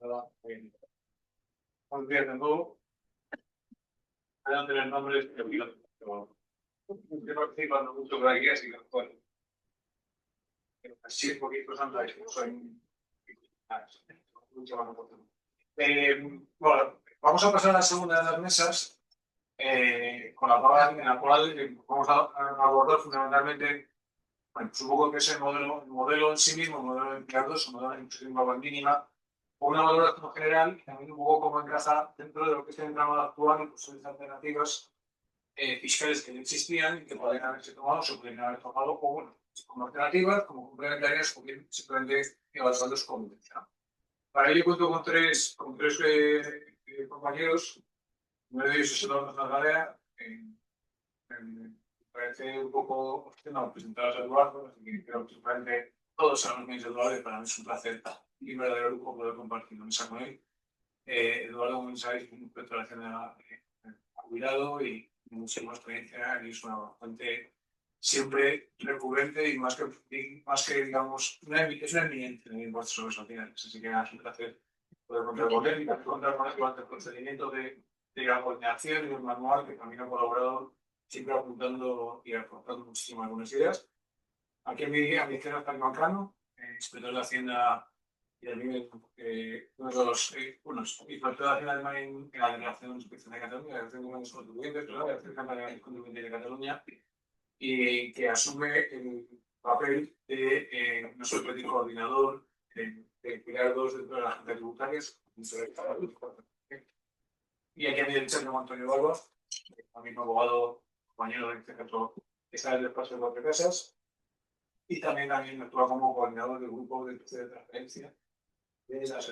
Buenos días de nuevo. Voy a tener nombres que participan mucho de la guía, así que bueno, así es porque soy mucho más oportuno. Bueno, vamos a pasar a la segunda de las mesas, con en la cual vamos a abordar fundamentalmente, bueno, pues un poco qué es el modelo en sí mismo, el modelo de empleados, el modelo de imposición global mínima, o una valoración general y también un poco cómo encaja dentro de lo que es el entramado actual y posibles alternativas fiscales que no existían y que podrían haberse tomado, se podrían haber tomado, o bueno, como alternativas, como complementarias, o bien simplemente evaluarlos como intención. Para ello cuento con tres compañeros. Uno de ellos es Eduardo Zagarea. Me parece un poco opcional presentar a Eduardo, así que creo que simplemente todos sabemos quién es Eduardo y para mí es un placer y un verdadero lujo poder compartir una mesa con él. Eduardo, como sabéis, es un experto de la jubilado y muchísima experiencia y es una fuente siempre recurrente y más que digamos, es una eminencia en vuestros sociales. Así que es un placer poder contar con él y contar con él durante el procedimiento de la coordinación y el manual que también ha colaborado siempre apuntando y aportando muchísimas buenas ideas. Aquí a mi izquierda está Iván Cano, inspector de Hacienda y también uno de los inspector de Hacienda en la Delegación de Inspección de Cataluña, la Delegación de Grandes Contribuyentes, la Delegación de Grandes Contribuyentes de Cataluña, y que asume el papel de nuestro político coordinador de cuidados dentro de las agencias tributarias. Y aquí a mi derecha tengo Antonio Barba, también abogado, compañero de este centro, que está en el despacho de Cuatro Casas, y también actúa como coordinador del grupo de transferencia de la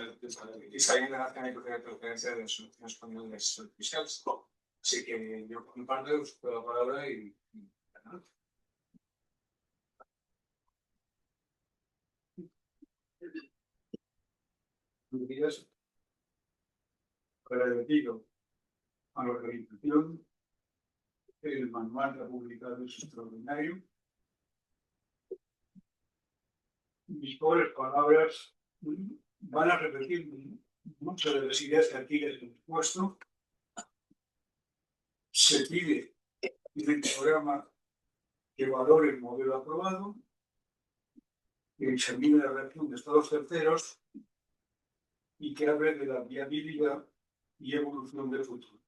Fiscalía Nacional y de Transferencia de las Soluciones Españolas Fiscales. Así que yo, por mi parte, os doy la palabra y buenos días. Agradecido a la organización, el manual que ha publicado es extraordinario. Mis pobres palabras van a repetir muchas de las ideas que aquí les he expuesto. Se pide en el programa que valore el modelo aprobado, que examine la relación de estados terceros y que hable de la viabilidad y evolución del futuro.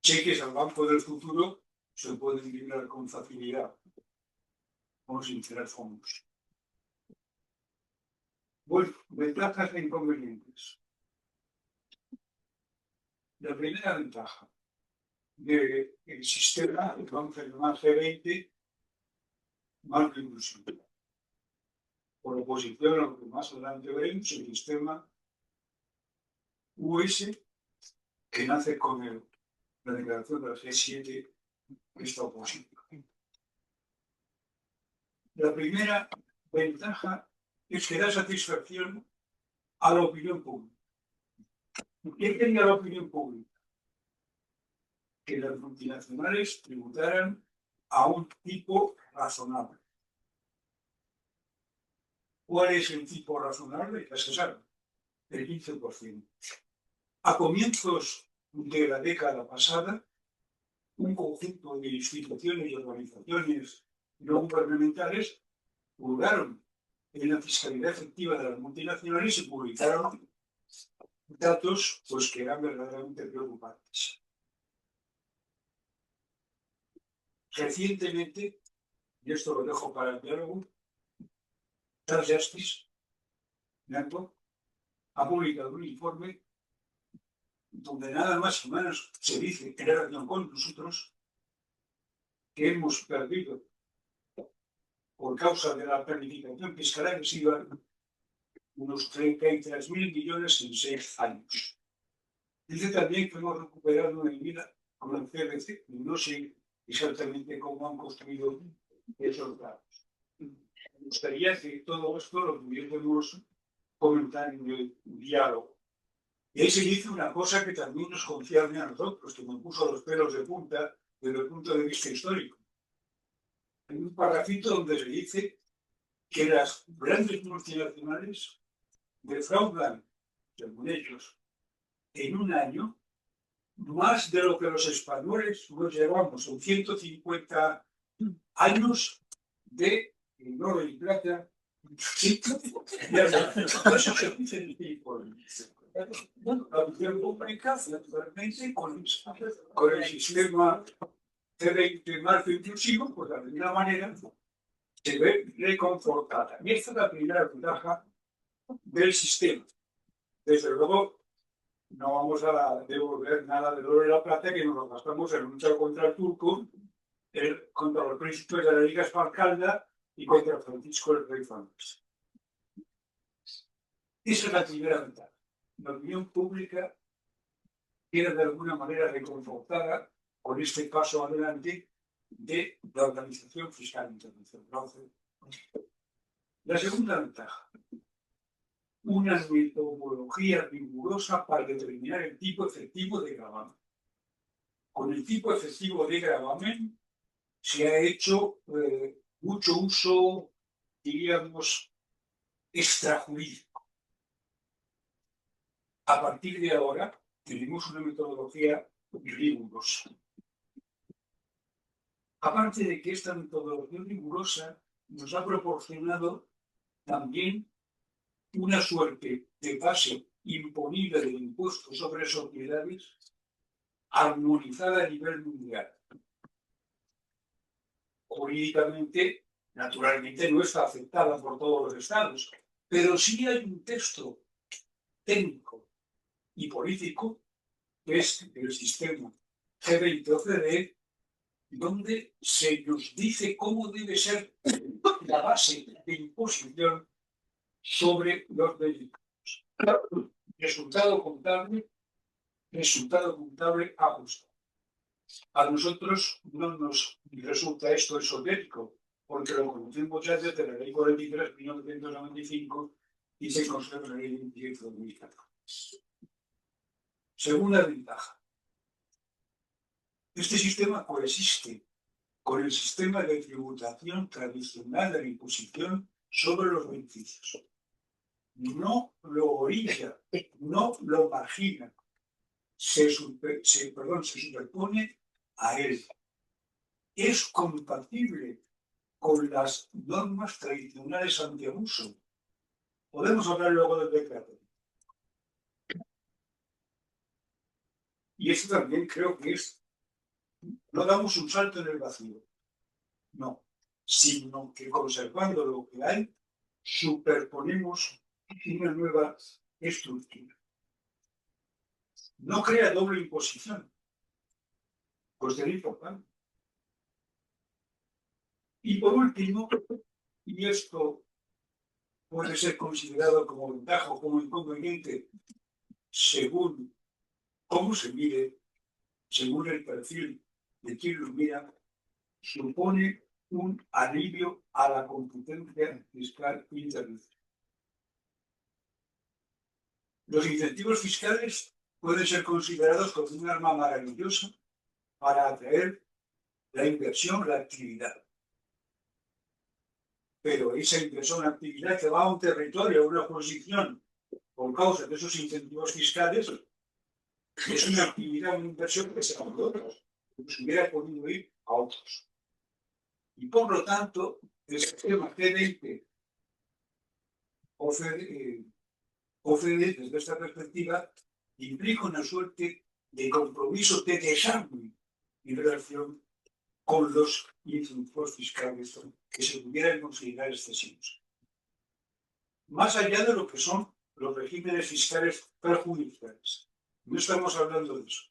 Cheques al banco del futuro se pueden librar con facilidad, con sinceros fondos. Bueno, ventajas e inconvenientes. La primera ventaja del sistema, entonces, más G20, más de inclusión. Por oposición a lo que más adelante veremos, el sistema US, que nace con la declaración de la G7, está oposición. La primera ventaja es que da satisfacción a la opinión pública. ¿Qué quería la opinión pública? Que las multinacionales tributaran a un tipo razonable. ¿Cuál es el tipo razonable? Ya se sabe, el 15%. A comienzos de la década pasada, un conjunto de instituciones y organizaciones no gubernamentales divulgaron en la fiscalidad efectiva de las multinacionales y publicaron datos que eran verdaderamente preocupantes. Recientemente, y esto lo dejo para el diálogo, Charles Justice ha publicado un informe donde nada más y menos se dice en relación con nosotros que hemos perdido por causa de la planificación fiscal agresiva unos 33.000 millones en 6 años. Dice también que hemos recuperado una vida con el CBC, no sé exactamente cómo han construido esos datos. Me gustaría que todo esto lo pudiésemos comentar en el diálogo. Y ahí se dice una cosa que también nos concierne a nosotros, que me puso los pelos de punta desde el punto de vista histórico. Hay un parrafito donde se dice que las grandes multinacionales defraudan, según ellos, en un año, más de lo que los españoles nos llevamos en 150 años de oro y plata. Eso se dice en el informe. La opinión pública, naturalmente, con el sistema de marco inclusivo, pues de alguna manera se ve reconfortada. Y esta es la primera ventaja del sistema. Desde luego, no vamos a devolver nada del oro y la plata que nos lo gastamos en lucha contra el turco, contra los príncipes de la Liga Esparcalda y contra Francisco el Rey Flandes. Esa es la primera ventaja. La opinión pública queda de alguna manera reconfortada con este paso adelante de la Organización Fiscal Internacional. La segunda ventaja, una metodología rigurosa para determinar el tipo efectivo de gravamen. Con el tipo efectivo de gravamen se ha hecho mucho uso, diríamos, extrajurídico. A partir de ahora tenemos una metodología rigurosa. Aparte de que esta metodología rigurosa nos ha proporcionado también una suerte de base imponible del impuesto sobre sociedades armonizada a nivel mundial. Jurídicamente, naturalmente, no está aceptada por todos los estados, pero sí hay un texto técnico y político, que es el sistema G20-OCDE, donde se nos dice cómo debe ser la base de imposición sobre los delitos. Resultado contable ajustado. A nosotros no nos resulta esto esotérico, porque lo conocemos ya desde la ley 43 de 1995 y se conserva la ley 28 de 2014. Segunda ventaja. Este sistema coexiste con el sistema de tributación tradicional de la imposición sobre los beneficios. No lo orilla, no lo margina, se superpone a él. Es compatible con las normas tradicionales antiabuso. Podemos hablar luego del decreto. Y esto también creo que es, no damos un salto en el vacío, no, sino que conservando lo que hay, superponemos una nueva estructura. No crea doble imposición, pues sería importante. Y por último, y esto puede ser considerado como ventaja o como inconveniente según cómo se mire, según el perfil de quien lo mira, supone un alivio a la competencia fiscal internacional. Los incentivos fiscales pueden ser considerados como un arma maravillosa para atraer la inversión, la actividad. Pero esa inversión, la actividad que va a un territorio, a una jurisdicción, por causa de esos incentivos fiscales, es una actividad, una inversión que se va a otros, que se hubiera podido ir a otros. Y por lo tanto, el sistema G20 OCDE, desde esta perspectiva, implica una suerte de compromiso de desarme en relación con los incentivos fiscales que se pudieran considerar excesivos. Más allá de lo que son los regímenes fiscales perjudiciales. No estamos hablando de eso.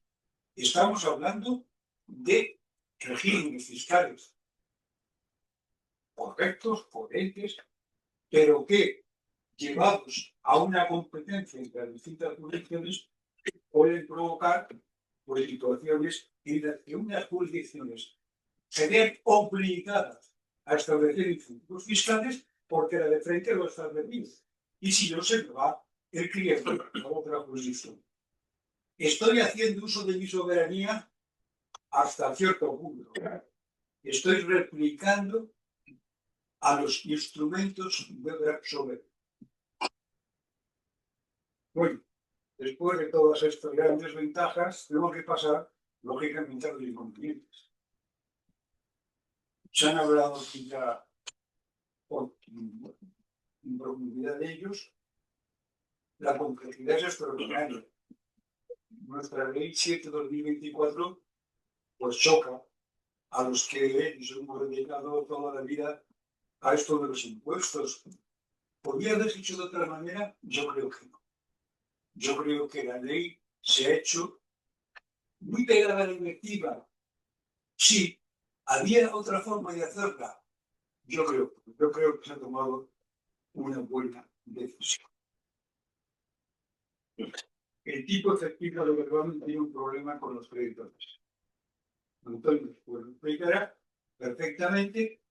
Estamos hablando de regímenes fiscales correctos, coherentes, pero que, llevados a una competencia entre las distintas jurisdicciones, pueden provocar situaciones en las que unas jurisdicciones se ven obligadas a establecer incentivos fiscales porque la de frente lo está permitiendo. Y si no, se va el cliente a otra jurisdicción. Estoy haciendo uso de mi soberanía hasta cierto punto. Estoy replicando a los instrumentos de soberanía. Bueno, después de todas estas grandes ventajas, tenemos que pasar, lógicamente, a los inconvenientes. Se han hablado quizá en profundidad de ellos. La complejidad es extraordinaria. Nuestra ley 7/2024 pues choca a los que nos hemos dedicado toda la vida a esto de los impuestos. ¿Podría haberse hecho de otra manera? Yo creo que no. Yo creo que la ley se ha hecho muy pegada a la directiva. Sí, había otra forma de hacerla. Yo creo que se ha tomado una buena decisión. El tipo efectivo de verdad tiene un problema con los creditores. Antonio pues lo explicará perfectamente,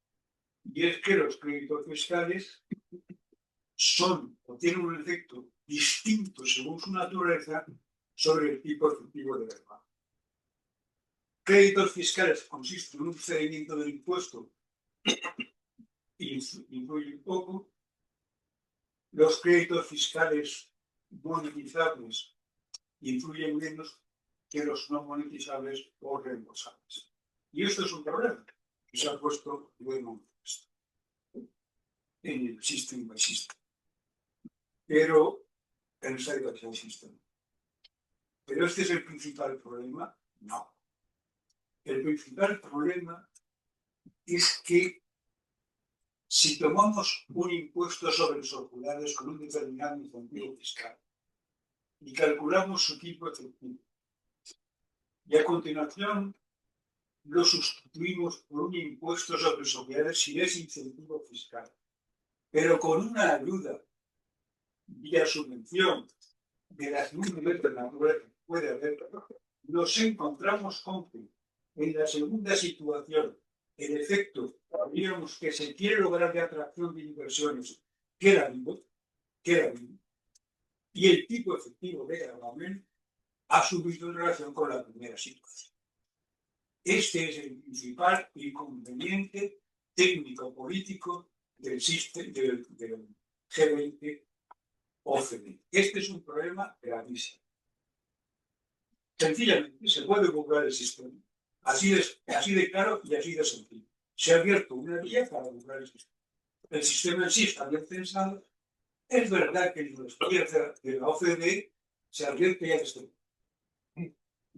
y es que los créditos fiscales son o tienen un efecto distinto según su naturaleza sobre el tipo efectivo de verdad. Créditos fiscales consisten en un procedimiento del impuesto y influye poco. Los créditos fiscales monetizables influyen menos que los no monetizables o reembolsables. Y esto es un problema que se ha puesto de manifiesto en el System by System. Pero en el Side by System. ¿Pero este es el principal problema? No. El principal problema es que si tomamos un impuesto sobre sociedades con un determinado incentivo fiscal y calculamos su tipo efectivo, y a continuación lo sustituimos por un impuesto sobre sociedades sin ese incentivo fiscal, pero con una ayuda vía subvención de las múltiples naturales que puede haber, nos encontramos con que en la segunda situación el efecto, digamos, que se quiere lograr de atracción de inversiones queda vivo, y el tipo efectivo de gravamen ha subido en relación con la primera situación. Este es el principal inconveniente técnico-político del G20 OCDE. Este es un problema gravísimo. Sencillamente se puede burlar el sistema. Así de claro y así de sencillo. Se ha abierto una vía para burlar el sistema. El sistema en sí está bien pensado. Es verdad que en la izquierda de la OCDE se advierte ya de esto.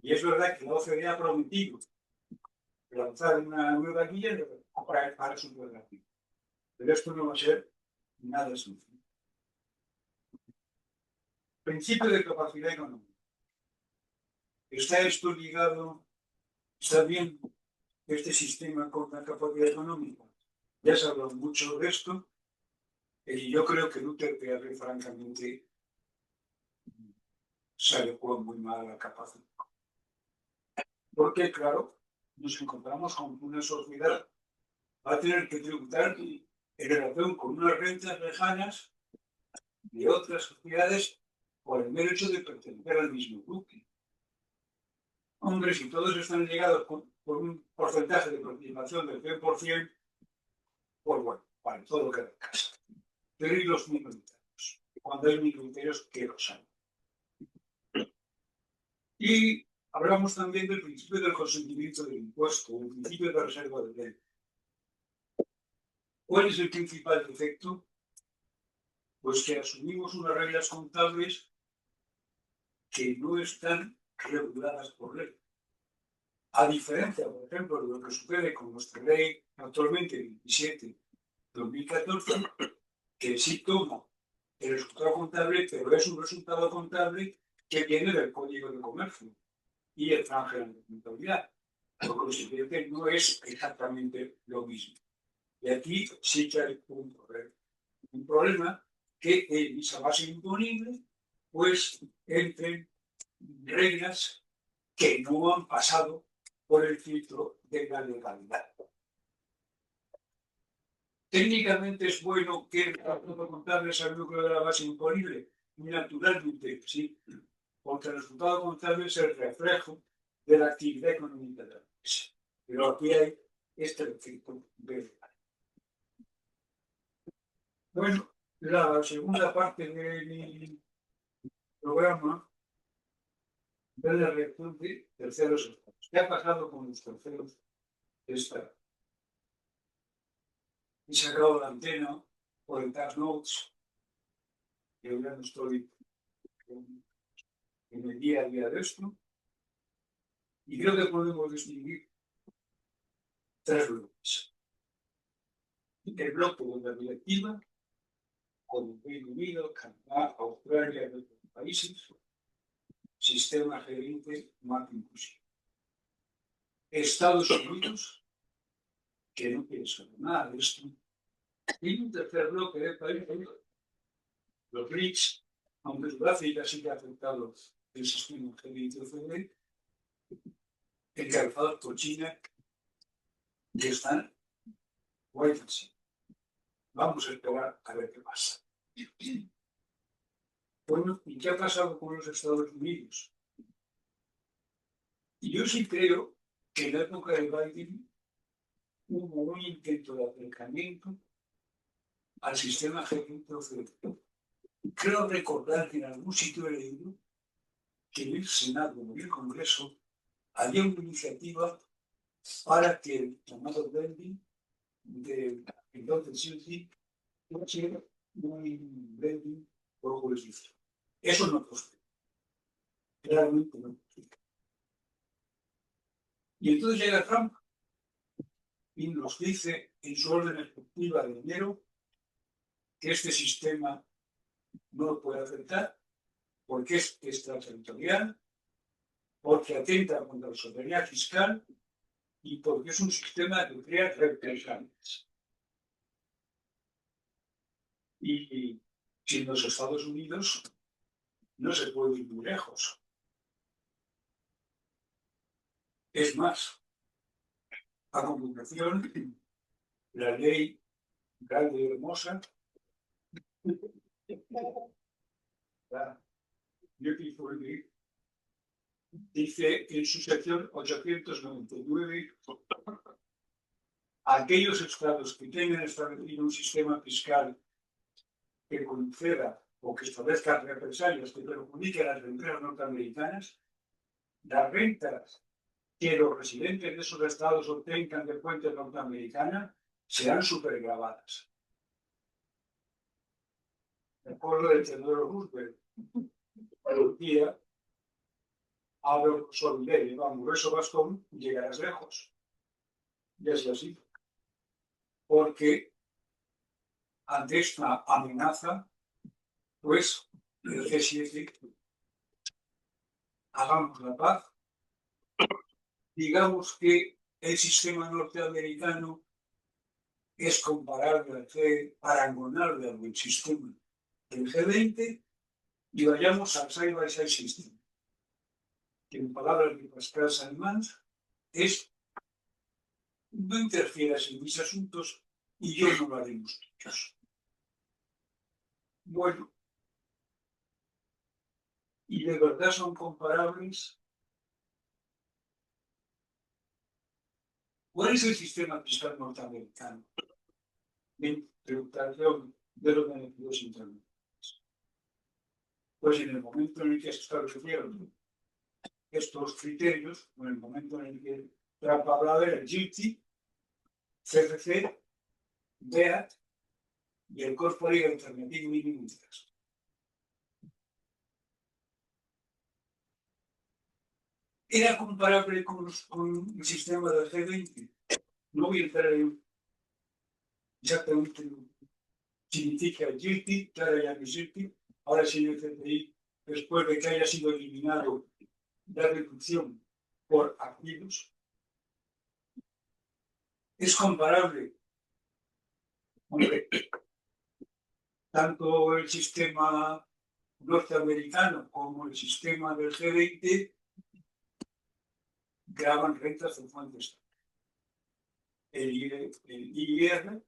Y es verdad que la OCDE ha prometido lanzar una nueva guía para su programación. Pero esto no va a ser nada sencillo. Principio de capacidad económica. ¿Está esto ligado, está bien este sistema con la capacidad económica? Ya se ha hablado mucho de esto, y yo creo que Luther PR, francamente, se adecuó muy mal a la capacidad. Porque, claro, nos encontramos con una sociedad va a tener que tributar en relación con unas rentas lejanas de otras sociedades por el mero hecho de pertenecer al mismo grupo. Hombre, si todos están ligados por un porcentaje de participación del 100%, pues bueno, vale, todo queda en casa. Pero ¿y los minoritarios? Cuando hay minoritarios, ¿qué los hay? Y hablamos también del principio del consentimiento del impuesto, el principio de reserva de ley. ¿Cuál es el principal defecto? Pues que asumimos unas reglas contables que no están reguladas por ley. A diferencia, por ejemplo, de lo que sucede con nuestra ley actualmente 27/2014, que sí toma el resultado contable, pero es un resultado contable que viene del Código de Comercio y el franja de contabilidad. Lo que se pierde no es exactamente lo mismo. Y aquí sí que hay un problema. Un problema que en esa base imponible, pues entren reglas que no han pasado por el filtro de la legalidad. Técnicamente es bueno que el resultado contable sea el núcleo de la base imponible, naturalmente, sí, porque el resultado contable es el reflejo de la actividad económica de la empresa. Pero aquí hay este efecto de... Bueno, la segunda parte de mi programa ver la reacción de terceros estados. ¿Qué ha pasado con los terceros estados? He sacado la antena por el Task Notes, que ya no estoy en el día a día de esto, y creo que podemos distinguir tres bloques. El bloque de la directiva, con el Reino Unido, Canadá, Australia y otros países, sistema gerente más inclusivo. Estados Unidos, que no quiere saber nada de esto, y un tercer bloque de países, los BRICS, aunque Sudáfrica sí que ha aceptado el sistema gerente OCDE, encabezados por China, que están guays. Vamos a esperar a ver qué pasa. Bueno, ¿y qué ha pasado con los Estados Unidos? Y yo sí creo que en la época de Biden hubo un intento de acercamiento al sistema gerente OCDE. Creo recordar que en algún sitio he leído que en el Senado o en el Congreso había una iniciativa para que el llamado blending de entonces sí fuese un blending por jurisdicción. Eso no prospera. Claramente no prospera. Y entonces llega Trump y nos dice en su orden ejecutiva de enero que este sistema no lo puede aceptar porque es extraterritorial, porque atenta contra la soberanía fiscal y porque es un sistema que crea represalias. Y si en los Estados Unidos no se puede ir muy lejos. Es más, a continuación, la ley grande y hermosa, la Beautiful Bill, dice en su sección 899, aquellos estados que tengan establecido un sistema fiscal que conceda o que establezca represalias que perjudiquen a las empresas norteamericanas, las rentas que los residentes de esos estados obtengan de fuentes norteamericanas serán supergravadas. Me acuerdo del Theodore Roosevelt. Un día hablo el profesor Miguel, vamos, eso bastón, llegarás lejos. Y es así. Porque ante esta amenaza, pues el G7, hagamos la paz, digamos que el sistema norteamericano es comparable al parangonable al del sistema del G20 y vayamos al side by side system, que en palabras de Pascal Salmans es no interfieras en mis asuntos y yo no lo haremos tuyos. Bueno, ¿y de verdad son comparables? ¿Cuál es el sistema fiscal norteamericano de tributación de los beneficios internacionales? Pues en el momento en el que se establecieron estos criterios, en el momento en el que Trump hablaba del GILTI, CFC, BEAT y el Corporate Alternative Minimum Tax. ¿Era comparable con el sistema del G20? No voy a entrar en exactamente lo que significa el GILTI, claro ya que es GILTI, ahora sí el CFI, después de que haya sido eliminado la reducción por activos, es comparable. Hombre, tanto el sistema norteamericano como el sistema del G20 graban rentas de fuentes. El IIR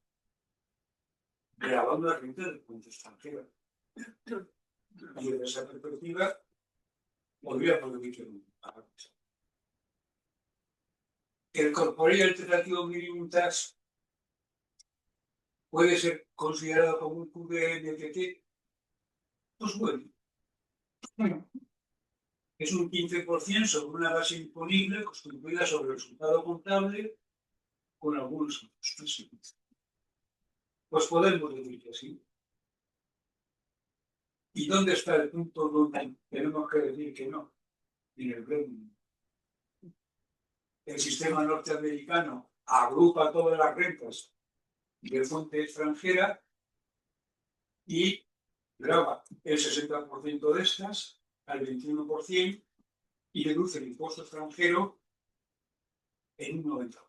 grabando las rentas de fuentes extranjeras. Y desde esa perspectiva, podríamos decir el Corporate Alternative Minimum Tax puede ser considerado como un QDNTT. Pues bueno, Es un 15% sobre una base imponible constituida sobre el resultado contable con algunos ajustes. Pues podemos decir que sí. ¿Y dónde está el punto donde tenemos que decir que no? En el revenue. El sistema norteamericano agrupa todas las rentas de fuente extranjera y grava el 60% de estas al 21% y deduce el impuesto extranjero en un 90%.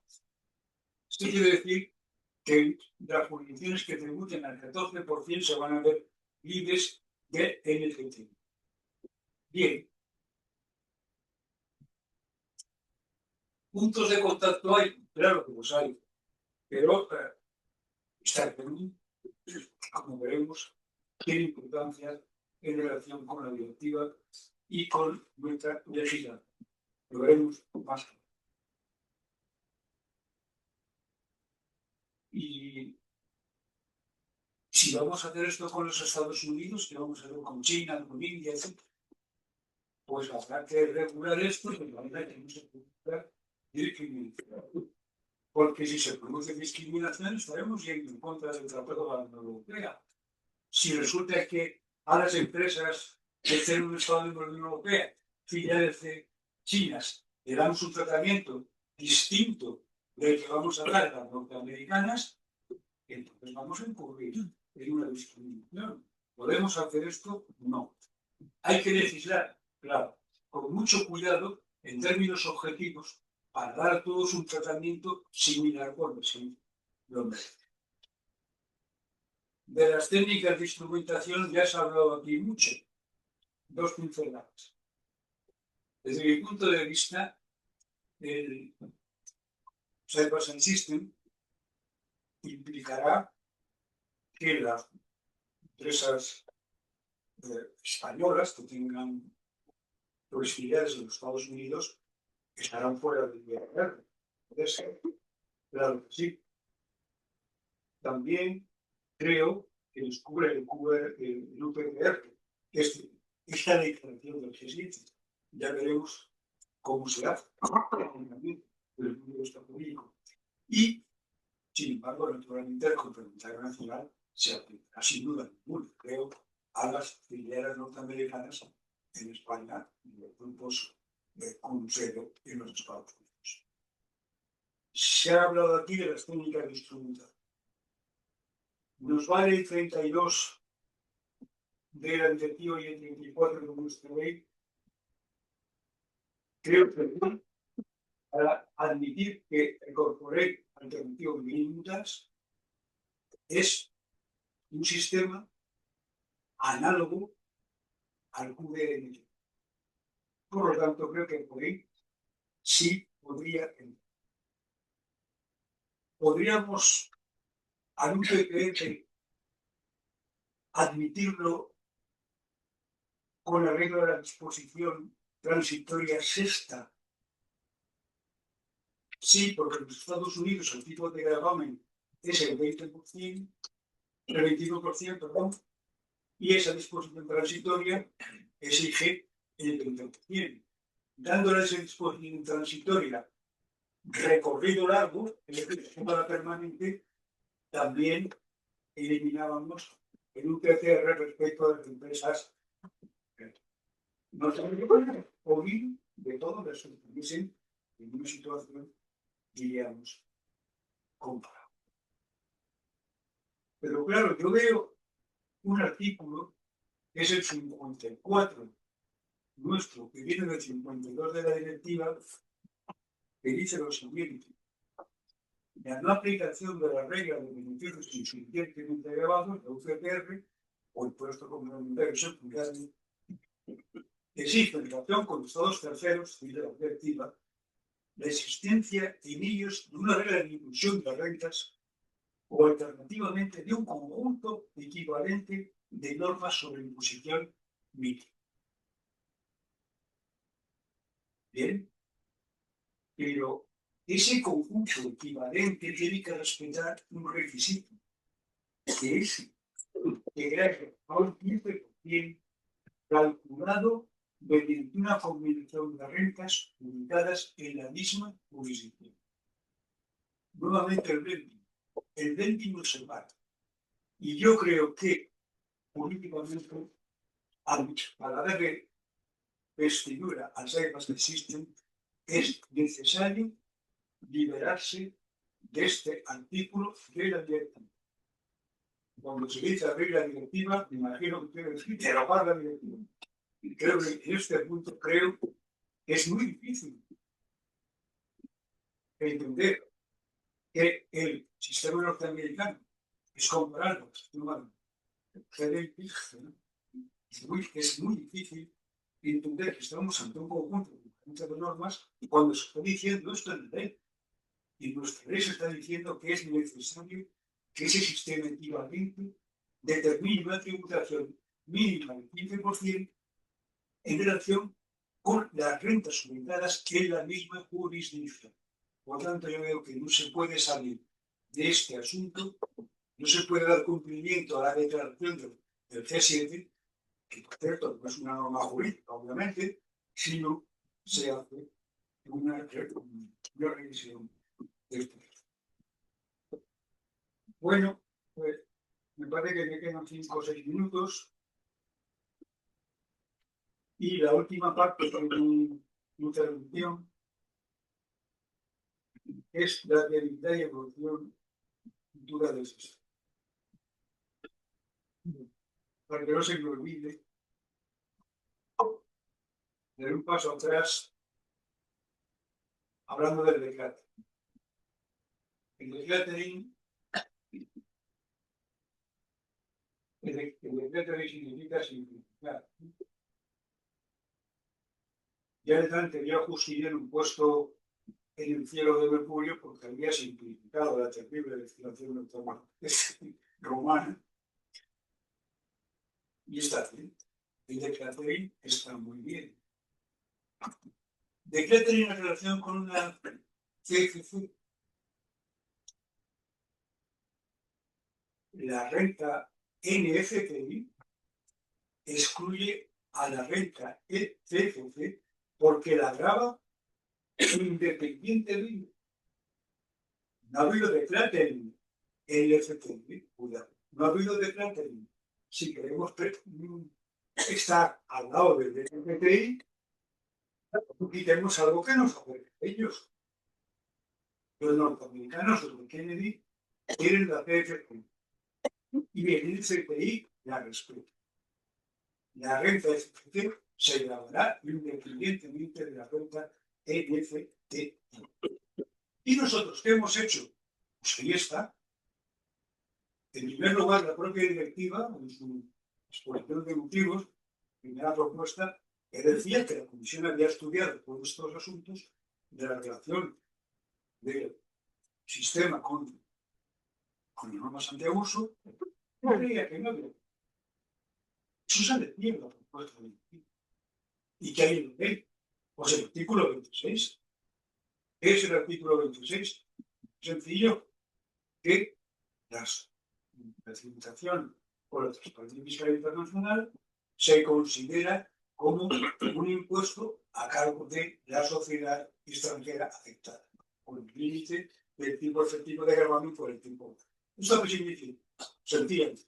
Esto quiere decir que las jurisdicciones que tributen al 14% se van a ver libres de NGT. Bien. ¿Puntos de contacto hay? Claro que los hay. Pero esta reunión, como veremos, tiene importancia en relación con la directiva y con nuestra legislación. Lo veremos más tarde. Y si vamos a hacer esto con los Estados Unidos, que vamos a hacer con China, con India, etc., pues habrá que regular esto de manera que no se produzca discriminación. Porque si se produce discriminación, estaremos yendo en contra del Tratado de la Unión Europea. Si resulta que a las empresas que estén en un Estado de la Unión Europea, filiales de chinas, le damos un tratamiento distinto del que vamos a dar a las norteamericanas, entonces vamos a incurrir en una discriminación. ¿Podemos hacer esto? No. Hay que legislar, claro, con mucho cuidado en términos objetivos para dar a todos un tratamiento similar por sí lo merece. De las técnicas de instrumentación ya se ha hablado aquí mucho. Dos pinceladas. Desde mi punto de vista, el Cyber System implicará que las empresas españolas que tengan filiales en los Estados Unidos estarán fuera del IRR. Puede ser. Claro que sí. También creo que descubre el UPR, que es esta declaración del G7. Ya veremos cómo se hace. El mundo está público. Y, sin embargo, naturalmente, el complementario nacional se aplicará sin duda ninguna, creo, a las filiales norteamericanas en España y los grupos con sede en los Estados Unidos. Se ha hablado aquí de las técnicas de instrumentación. Nos vale el 32 de la directiva y el 34 de nuestra ley. Creo que para admitir que el corporate alternativo limitas es un sistema análogo al QDM. Por lo tanto, creo que por ahí sí podría entrar. Podríamos al UPPF admitirlo con arreglo de la disposición transitoria sexta. Sí, porque en los Estados Unidos el tipo de gravamen es el 20%, el 21%, perdón, y esa disposición transitoria exige el 30%. Dándole esa disposición transitoria recorrido largo, es decir, para permanente, también eliminábamos el UTCR respecto a las empresas. Nos habría oído de todos los que estuviesen en una situación, diríamos, comparable. Pero claro, yo veo un artículo, que es el 54 nuestro, que viene del 52 de la directiva, que dice lo siguiente: la no aplicación de la regla de beneficios insuficientemente elevados, la UCPR, o impuesto complementario secundario, exige en relación con estados terceros y de la directiva la existencia en ellos de una regla de inclusión de las rentas o alternativamente de un conjunto equivalente de normas sobre imposición mínima. Bien, pero ese conjunto equivalente tiene que respetar un requisito, que es que gracias a un 15% calculado mediante una combinación de rentas ubicadas en la misma jurisdicción. Nuevamente el blending no se separa. Y yo creo que políticamente, a la vez de vestidura al reglas que existen, es necesario liberarse de este artículo de la directiva. Cuando se dice abrir la directiva, me imagino que quiere decir derogar la directiva. Y creo que en este punto que es muy difícil entender que el sistema norteamericano es comparable al sistema GDP, ¿no? Es muy difícil entender que estamos ante un conjunto de normas cuando se está diciendo esto en la ley. Y nuestra ley se está diciendo que es necesario que ese sistema equivalente determine una tributación mínima del 15% en relación con las rentas ubicadas en la misma jurisdicción. Por tanto, yo veo que no se puede salir de este asunto, no se puede dar cumplimiento a la declaración del G7, que por cierto no es una norma jurídica, obviamente, sino se hace una revisión de esto. Bueno, pues me parece que me quedan 5 o 6 minutos. Y la última parte de mi intervención es la realidad y evolución futura del sistema. Para que no se me olvide, dar un paso atrás hablando del decluttering. El decluttering significa simplificar. Ya de anterior Justiniano un puesto en el cielo de Mercurio porque había simplificado la terrible legislación romana. Y está bien. El decluttering está muy bien. Decluttering en relación con una CFC. La renta NFTI excluye a la renta ECFC porque la grava independientemente. No ha habido decluttering NFTI, cuidado. No ha habido decluttering. Si queremos estar al lado del NFTI, quitemos algo que nos ofrecen ellos. Los norteamericanos, los de Kennedy, quieren la CFC. Y el CPI la respeta. La renta FT se grabará independientemente de la renta NFT. ¿Y nosotros qué hemos hecho? Pues ahí está. En primer lugar, la propia directiva, en su exposición de motivos, primera propuesta, que decía que la Comisión había estudiado todos estos asuntos de la relación del sistema con las normas antiabuso, y creía que no había. Eso se decía en la propuesta de directiva. ¿Y qué hay en la ley? Pues el artículo 26. ¿Qué es el artículo 26? Sencillo, que la tributación por la transparencia fiscal internacional se considera como un impuesto a cargo de la sociedad extranjera afectada, con el límite del tipo efectivo de gravamen por el tipo. ¿Esto qué significa? Sencillamente,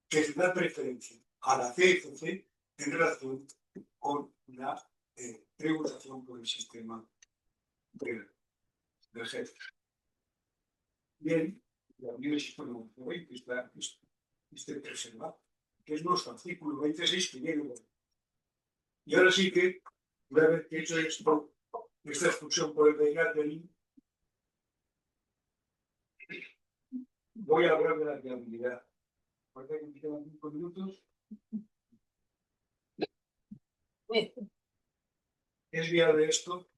que se da preferencia a la CFC en relación con la tributación por el sistema del jefe. Bien, la Unión Sistema de que está preservado, que es nuestro artículo 26 que viene. Y ahora sí que, una vez que he hecho esta exclusión por el decluttering, voy a hablar de la viabilidad. Ahorita que me quedan 5 minutos. ¿Es viable esto?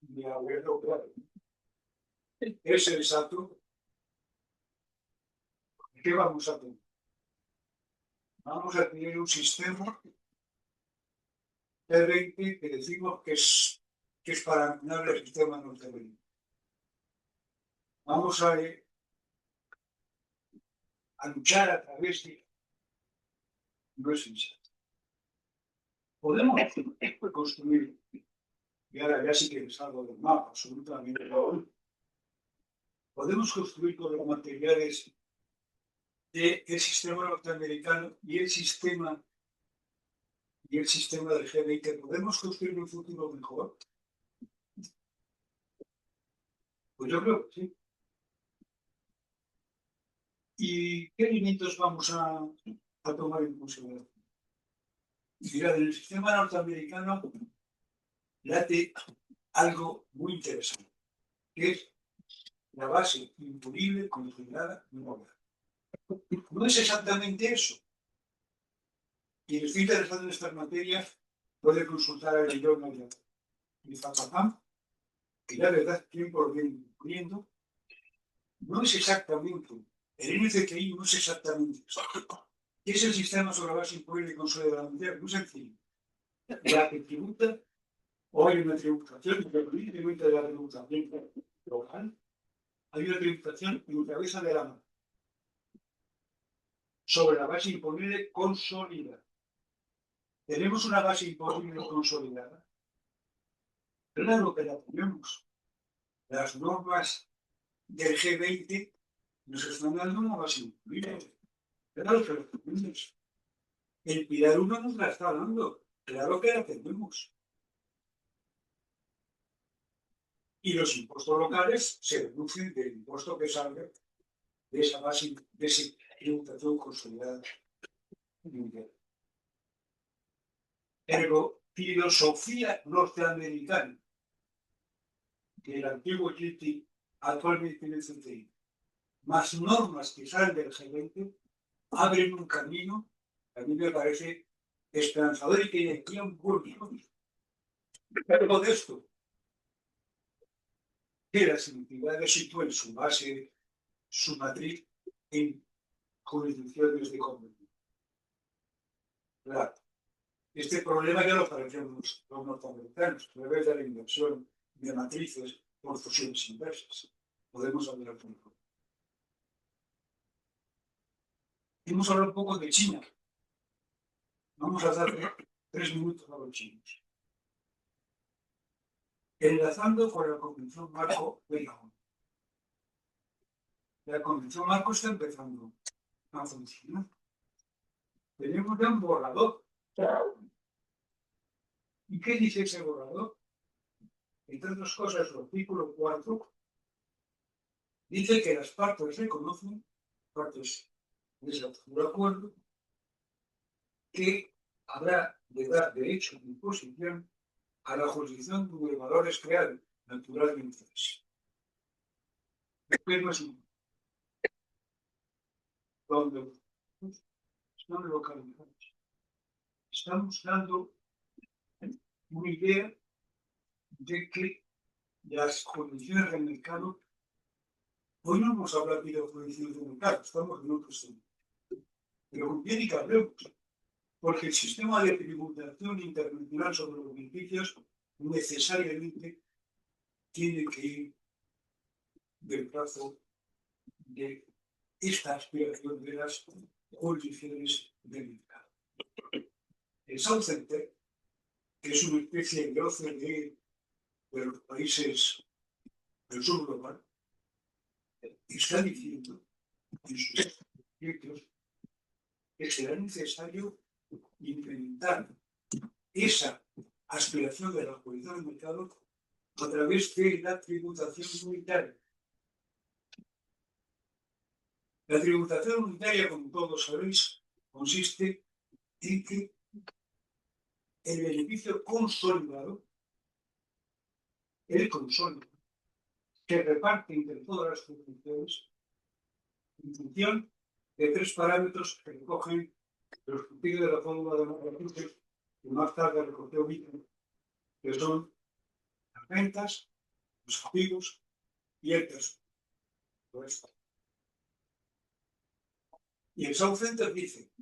Viable, no, claro. ¿Es sensato? ¿Qué vamos a tener? Vamos a tener un sistema T20 que decimos que es para ganar el sistema norteamericano. Vamos a luchar a través de no es sensato. Podemos construir, y ahora ya sí que es algo del mapa, absolutamente. Podemos construir con los materiales del sistema norteamericano y el sistema del G20. ¿Podemos construir un futuro mejor? Pues yo creo que sí. ¿Y qué elementos vamos a tomar en consideración? Mirad, en el sistema norteamericano late algo muy interesante, que es la base imponible, consolidada y moral. No es exactamente eso. Quien esté interesado en estas materias puede consultar al idioma de Zapapam, que la verdad, tiempo lo viene incluyendo, no es exactamente, el NCTI no es exactamente eso. ¿Qué es el sistema sobre la base imponible y consolidada mundial? Muy sencillo. La que tributa, o hay una tributación, independientemente de la tributación local, hay una tributación en cabeza de la mano sobre la base imponible consolidada. ¿Tenemos una base imponible consolidada? Claro que la tenemos. Las normas del G20 nos están dando una base imponible. Claro que la tenemos. El Pilar 1 nos la está dando. Claro que la tenemos. Y los impuestos locales se deducen del impuesto que salga de esa base, de esa tributación consolidada mundial. Pero filosofía norteamericana del antiguo GT actualmente en el CTI, más normas que salen del G20, abren un camino que a mí me parece esperanzador y que aquí un buen negocio. Pero de esto, que las entidades sitúen su base, su matriz en jurisdicciones de comercio. Claro. Este problema ya lo padecieron los norteamericanos, a través de la inversión de matrices por fusiones inversas. Podemos hablar un poco. Hemos hablado un poco de China. Vamos a darle 3 minutos a los chinos. Enlazando con la Convención Marco de la ONU. La Convención Marco está empezando a funcionar. Tenemos ya un borrador. ¿Y qué dice ese borrador? Entre otras cosas, el artículo 4 dice que las partes reconocen, partes de ese acuerdo, que habrá de dar derecho de imposición a la jurisdicción de valores creados naturalmente. Después más donde están localizados. Estamos dando una idea de que las condiciones del mercado, hoy no hemos hablado de condiciones del mercado, estamos en otro tema. Pero conviene que hablemos, porque el sistema de tributación internacional sobre los beneficios necesariamente tiene que ir del brazo de esta aspiración de las jurisdicciones del mercado. El South Center, que es una especie de OCDE de los países del sur global, está diciendo en sus proyectos que será necesario implementar esa aspiración de la jurisdicción del mercado a través de la tributación unitaria. La tributación unitaria, como todos sabéis, consiste en que el beneficio consolidado, el consolidado, se reparte entre todas las jurisdicciones en función de 3 parámetros que recogen los criterios de la fórmula de Macapatos, que más tarde recogió Víctor, que son las rentas, los activos y el personal. Y el South Center dice,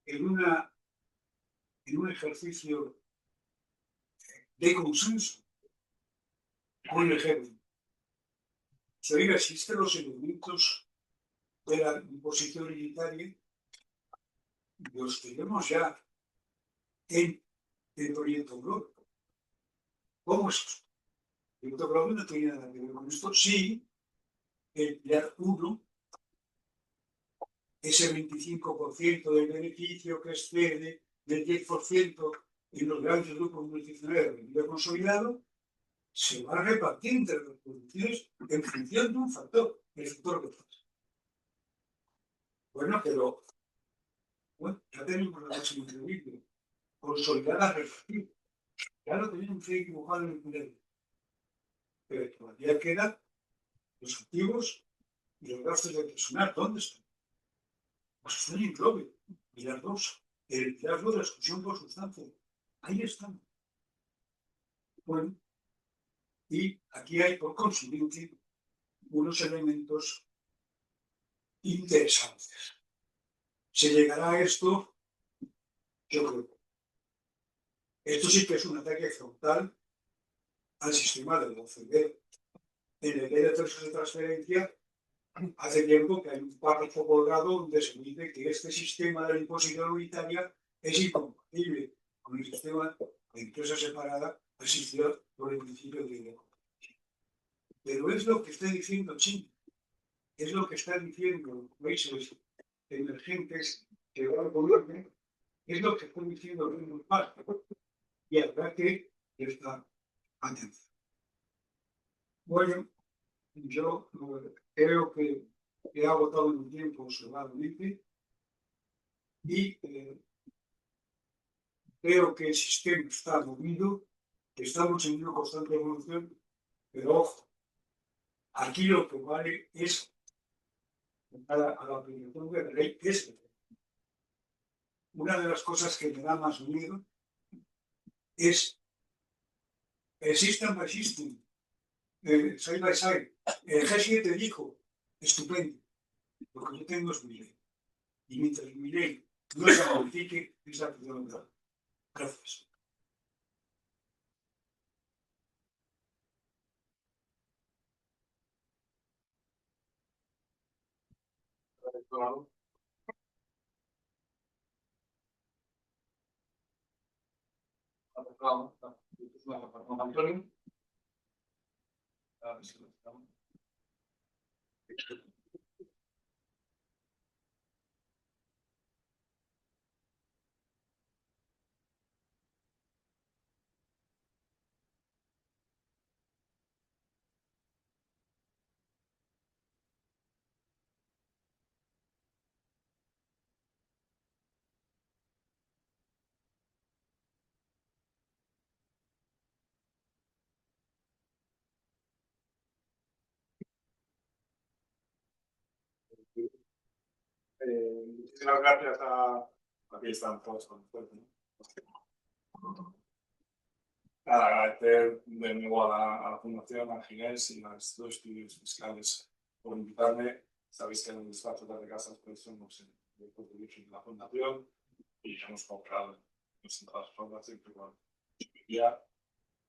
en un ejercicio de consenso con el G20, existen los elementos de la imposición unitaria los tenemos ya en el proyecto Globo. ¿Cómo es esto? El proyecto Globo no tiene nada que ver con esto. Sí, emplear uno, ese 25% del beneficio que excede del 10% en los grandes grupos multinacionales de vida consolidado, se va a repartir entre las producciones en función de un factor, el factor de fuerza. Bueno, pero bueno, ya tenemos la base increíble, consolidada, repartida. Ya lo tenemos ahí dibujado en el pleno. Pero todavía quedan los activos y los gastos de personal. ¿Dónde están? Pues están en Globe. Y las dos, el liderazgo de la exclusión por sustancia. Ahí están. Bueno, y aquí hay, por consiguiente, unos elementos interesantes. Se llegará a esto, yo creo. Esto sí que es un ataque frontal al sistema de la OCDE. En el ley de de transferencia, hace tiempo que hay un párrafo colgado donde se dice que este sistema de la imposición unitaria es incompatible con el sistema de empresa separada asistido por el principio de libre competencia. Pero es lo que está diciendo China, es lo que están diciendo los países emergentes que van al gobierno, es lo que están diciendo los demás. Y habrá que prestar atención. Bueno, yo creo que he agotado mi tiempo sobradamente y creo que el sistema está movido, que estamos en una constante evolución, pero ojo, aquí lo que vale es a la aplicación de la ley es una de las cosas que me da más miedo es el system by system, side by side. El G7 dijo, estupendo, lo que yo tengo es mi ley. Y mientras mi ley no se modifique, es la aplicación de la ley. Gracias. Claro. Claro. Antonio. Muchísimas gracias a... Aquí están todos con ustedes, ¿no? Nada, agradecer de nuevo a la Fundación, a Ginés y a los dos estudios fiscales por invitarme. Sabéis que en el despacho de casas pues somos el de la Fundación y hemos comprado en todas formas siempre con ya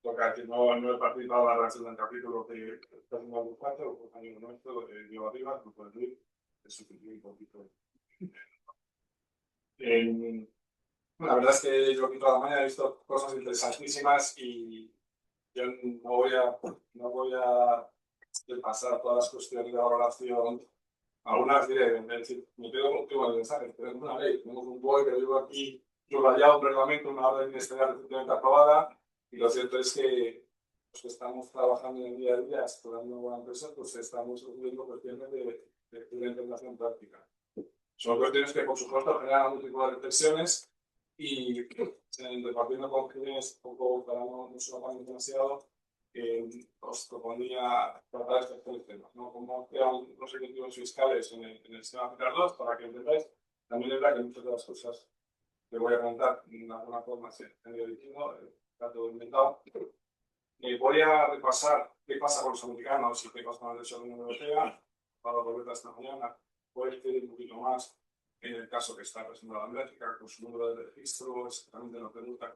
toca que no he participado en la redacción del capítulo que está haciendo el despacho, o compañero nuestro, yo arriba, no puedo decir, es suficiente un poquito. La verdad es que yo aquí toda la mañana he visto cosas interesantísimas y yo no voy a pasar todas las cuestiones de valoración. Algunas diré, es decir, me quedo contigo en el mensaje, tenemos una ley, tenemos un BOE que vivo aquí, subrayado un reglamento, una orden ministerial recientemente aprobada, y lo cierto es que los que estamos trabajando en el día a día, explorando una buena empresa, pues estamos viendo cuestiones de implementación práctica. Son cuestiones que, por supuesto, generan algún tipo de reflexiones y repartiendo con quienes poco para no se lo ponen demasiado, os proponía tratar estos tres temas, ¿no? Cómo crear los ejecutivos fiscales en el sistema fiscal 2 para que entendáis. También es verdad que muchas de las cosas que voy a contar de alguna forma se han ido diciendo, está todo inventado. Voy a repasar qué pasa con los americanos y qué pasa con la derecha de la Unión Europea para volver esta mañana. Voy a decir un poquito más en el caso que está presentado en Bélgica, con su número de registro, exactamente la pregunta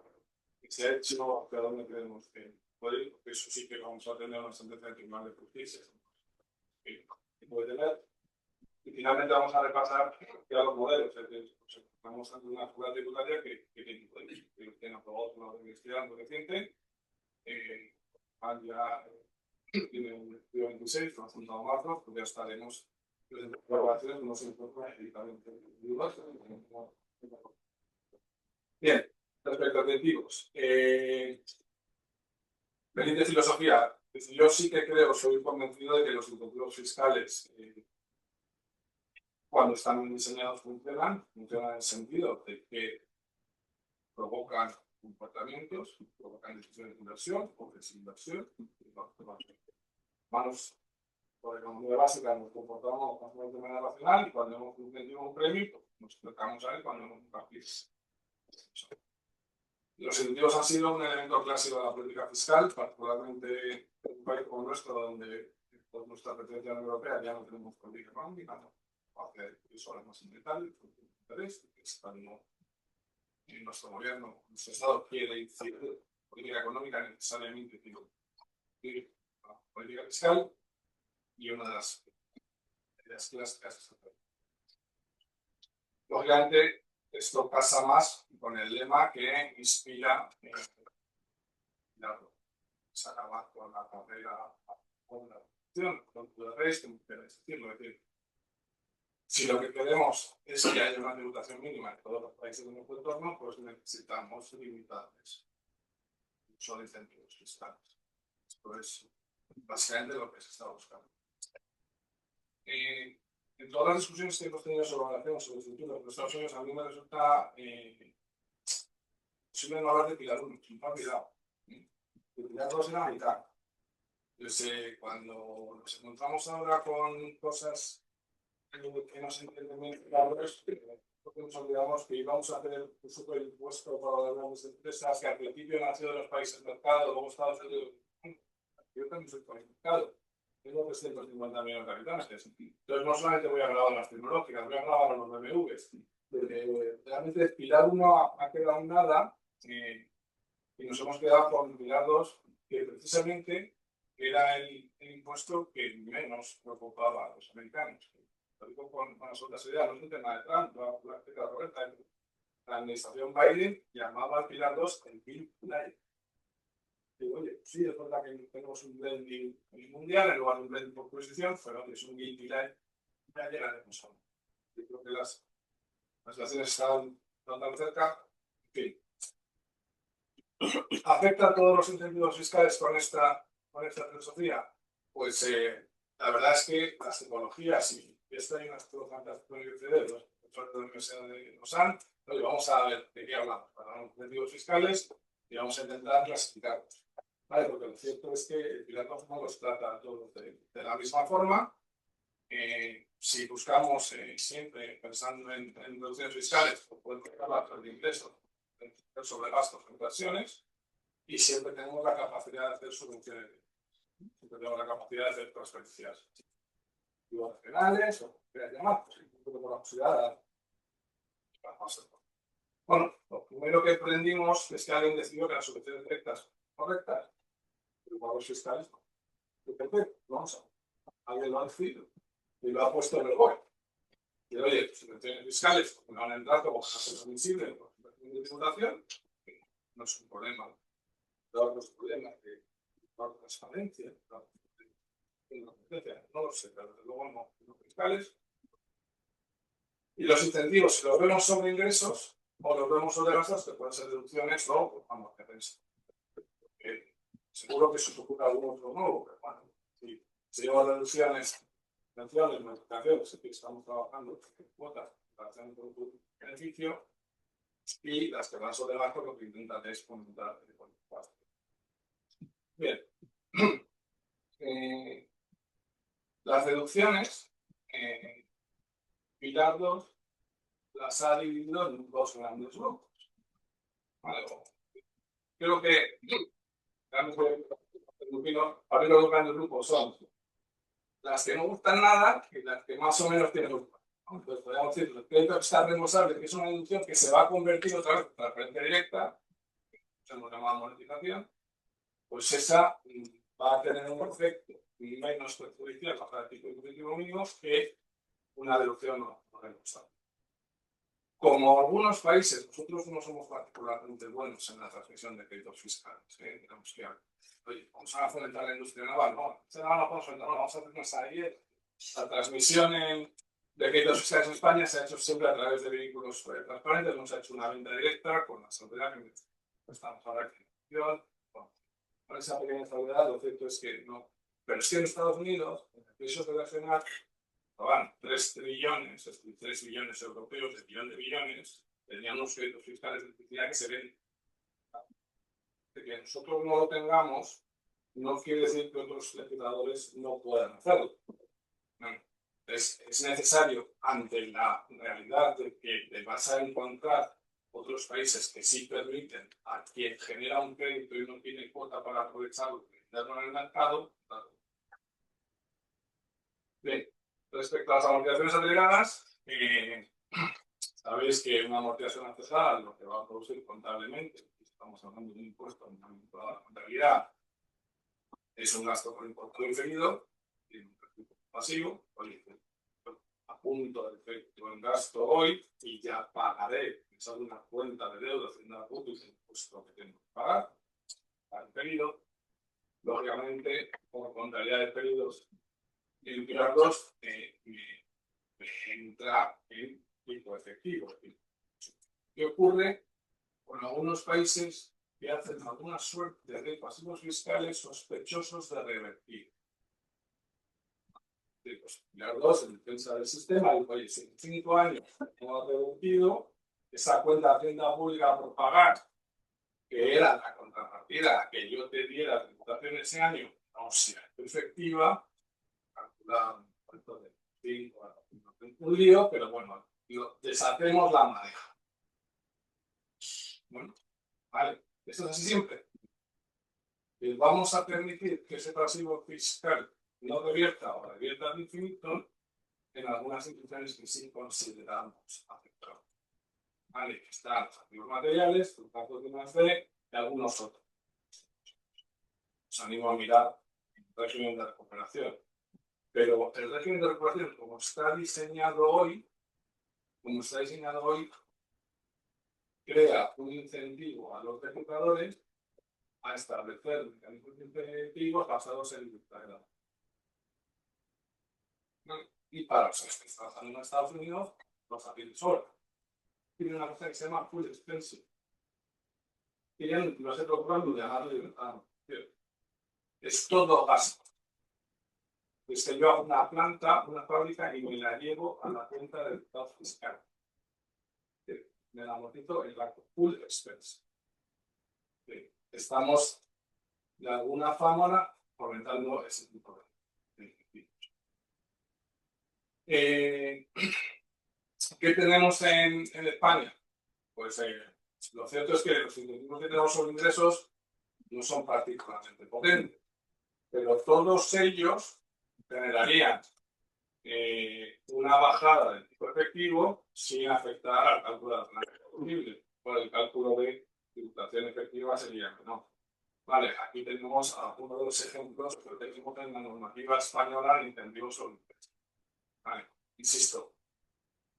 que se ha hecho, hacia dónde creemos que puede ir, porque eso sí que vamos a tener una sentencia del Tribunal de Justicia que puede tener. Y finalmente vamos a repasar ya los modelos. Es decir, pues, vamos a hacer una figura tributaria que tiene aprobado una universidad muy reciente. Ya tiene un estudio 26, lo ha fundado Marcos, pues ya estaremos desde las grabaciones, no se encuentra directamente dudas. Bien, respecto a objetivos. Feliz de filosofía. Yo sí que creo, soy convencido de que los incentivos fiscales, cuando están diseñados, funcionan en el sentido de que provocan comportamientos, provocan decisiones de inversión o desinversión. Manos por economía básica nos comportamos de manera racional y cuando hemos vendido un premio, pues nos acercamos a él cuando hemos partido. Los incentivos han sido un elemento clásico de la política fiscal, particularmente en un país como nuestro, donde por nuestra pertenencia a la Unión Europea ya no tenemos política económica, no hacer eso más ambiental, interés, que estando en nuestro gobierno, nuestro Estado quiere incidir política económica necesariamente tiene la política fiscal y una de las clásicas es lógicamente, esto pasa más con el lema que inspira se acaba con la carrera con la acción, con la red, como queréis decirlo. Es decir, si lo que queremos es que haya una tributación mínima en todos los países de nuestro entorno, pues necesitamos limitarles son incentivos fiscales. Esto es básicamente lo que se está buscando. En todas las discusiones que hemos tenido sobre evaluación sobre el futuro de los Estados Unidos, a mí me resulta posible no hablar de Pilar 1, sin olvidado. De Pilar 2 era la mitad. Entonces, cuando nos encontramos ahora con cosas que no se entienden bien claras, porque nos olvidamos que íbamos a hacer un superimpuesto para las grandes empresas que al principio nació de los países mercados, luego Estados Unidos. Yo también soy país mercado. Tengo 350 millones de habitantes. Entonces, no solamente voy a grabar las tecnológicas, voy a grabar a los BMWs. Realmente, Pilar 1 ha quedado en nada y nos hemos quedado con Pilar 2, que precisamente era el impuesto que menos preocupaba a los americanos. Lo digo con las otras ideas, no es un tema de Trump, la administración Biden llamaba al Pilar 2 el Bill Nye. Digo, oye, sí, es verdad que tenemos un blending mundial en lugar de un blending por posición, pero es un guilty line, ya llegaremos a uno. Yo creo que las situaciones están no tan cerca. En fin. ¿Afecta a todos los incentivos fiscales con esta filosofía? Pues la verdad es que las tecnologías, y esto hay unas tecnologías de la Universidad de Lausanne, oye, vamos a ver de qué hablamos para los incentivos fiscales y vamos a intentar clasificarlos. Vale, porque lo cierto es que el Pilar 2 no los trata a todos de la misma forma. Si buscamos siempre pensando en reducciones fiscales, pues podemos hablar de ingresos, sobre gastos en inversiones, y siempre tenemos la capacidad de hacer subvenciones. Siempre tenemos la capacidad de hacer transferencias nacionales o quieras llamar, pues por la posibilidad de bueno, lo primero que aprendimos es que alguien decidió que las subvenciones directas son correctas, pero pagos fiscales no. Vamos a ver. Alguien lo ha decidido y lo ha puesto en el BOE. Y oye, subvenciones fiscales no van a entrar como ser admisibles por de tributación, no es un problema. Todos los problemas de transparencia, no lo sé, pero desde luego no los fiscales. Y los incentivos, si los vemos sobre ingresos o los vemos sobre gastos, que pueden ser deducciones o, pues, vamos, que pensáis. Seguro que se os ocurre algún otro nuevo, pero bueno, si llevan deducciones, menciones, modificaciones, es que estamos trabajando en cuotas, relación con tu beneficio, y las que van sobre gasto, lo que intentan es fomentar el gasto. Bien. Las deducciones, Pilar 2 las ha dividido en dos grandes grupos. Vale, creo que los dos grandes grupos son las que no gustan nada y las que más o menos tienen gusto. Entonces, podríamos decir, el crédito extra reembolsable, que es una deducción que se va a convertir otra vez en transferencia directa, se nos llama monetización, pues esa va a tener un efecto menos perjudicial bajo el tipo de impositivo mínimo que una deducción no reembolsable. Como algunos países, nosotros no somos particularmente buenos en la transmisión de créditos fiscales. Digamos que, oye, vamos a fomentar la industria naval, no, vamos a hacernos ahí. La transmisión de créditos fiscales en España se ha hecho siempre a través de vehículos transparentes, no se ha hecho una venta directa con la salvedad que estamos ahora aquí. Con esa pequeña salvedad, lo cierto es que no. Pero es que en Estados Unidos, en el peso operacional, van 3 trillones, es decir, 3 billones europeos, de billón de billones, tenían unos créditos fiscales de electricidad que se ven. De que nosotros no lo tengamos, no quiere decir que otros legisladores no puedan hacerlo. No. Es necesario, ante la realidad de que te vas a encontrar otros países que sí permiten a quien genera un crédito y no tiene cuota para aprovecharlo en el mercado. Bien, respecto a las amortizaciones aceleradas, sabéis que una amortización acelerada lo que va a producir contablemente, estamos hablando de un impuesto vinculado a la contabilidad, es un gasto por impuesto diferido, tiene un efecto pasivo, apunto el efecto en gasto hoy y ya pagaré, pensando una cuenta de deuda hacienda pública, el impuesto que tengo que pagar al periodo. Lógicamente, por contabilidad de periodos empleados, me entra en tipo efectivo. ¿Qué ocurre con algunos países que hacen alguna suerte de pasivos fiscales sospechosos de revertir? Los dos, en defensa del sistema, el país en 5 años no ha revertido esa cuenta de hacienda pública por pagar, que era la contrapartida que yo te diera tributación ese año, no sea efectiva, calcular un cuento de 5 a un lío, pero bueno, deshacemos la madeja. Bueno, vale, esto es así siempre. Vamos a permitir que ese pasivo fiscal no revierta o revierta al infinito en algunas instituciones que sí consideramos aceptables. Vale, están los activos materiales, los datos de más D y algunos otros. Os animo a mirar el régimen de recuperación. Pero el régimen de recuperación, como está diseñado hoy, crea un incentivo a los legisladores a establecer mecanismos incentivos basados en libertad de datos. Y para los que están trabajando en Estados Unidos, los tienen sobra. Tiene una cosa que se llama full expensive. Y ya no se preocupan de llamarlo libertad. Es todo gasto. Es que yo hago una planta, una fábrica y me la llevo a la cuenta del Estado fiscal. Me la amortizo en la full expense. Estamos de alguna forma fomentando ese tipo de ¿qué tenemos en España? Pues lo cierto es que los incentivos que tenemos sobre ingresos no son particularmente potentes, pero todos ellos generarían una bajada del tipo efectivo sin afectar al cálculo de la tasa disponible. Por el cálculo de tributación efectiva sería menor. Vale, aquí tenemos uno de los ejemplos que tenemos en la normativa española de incentivos sobre ingresos. Vale, insisto,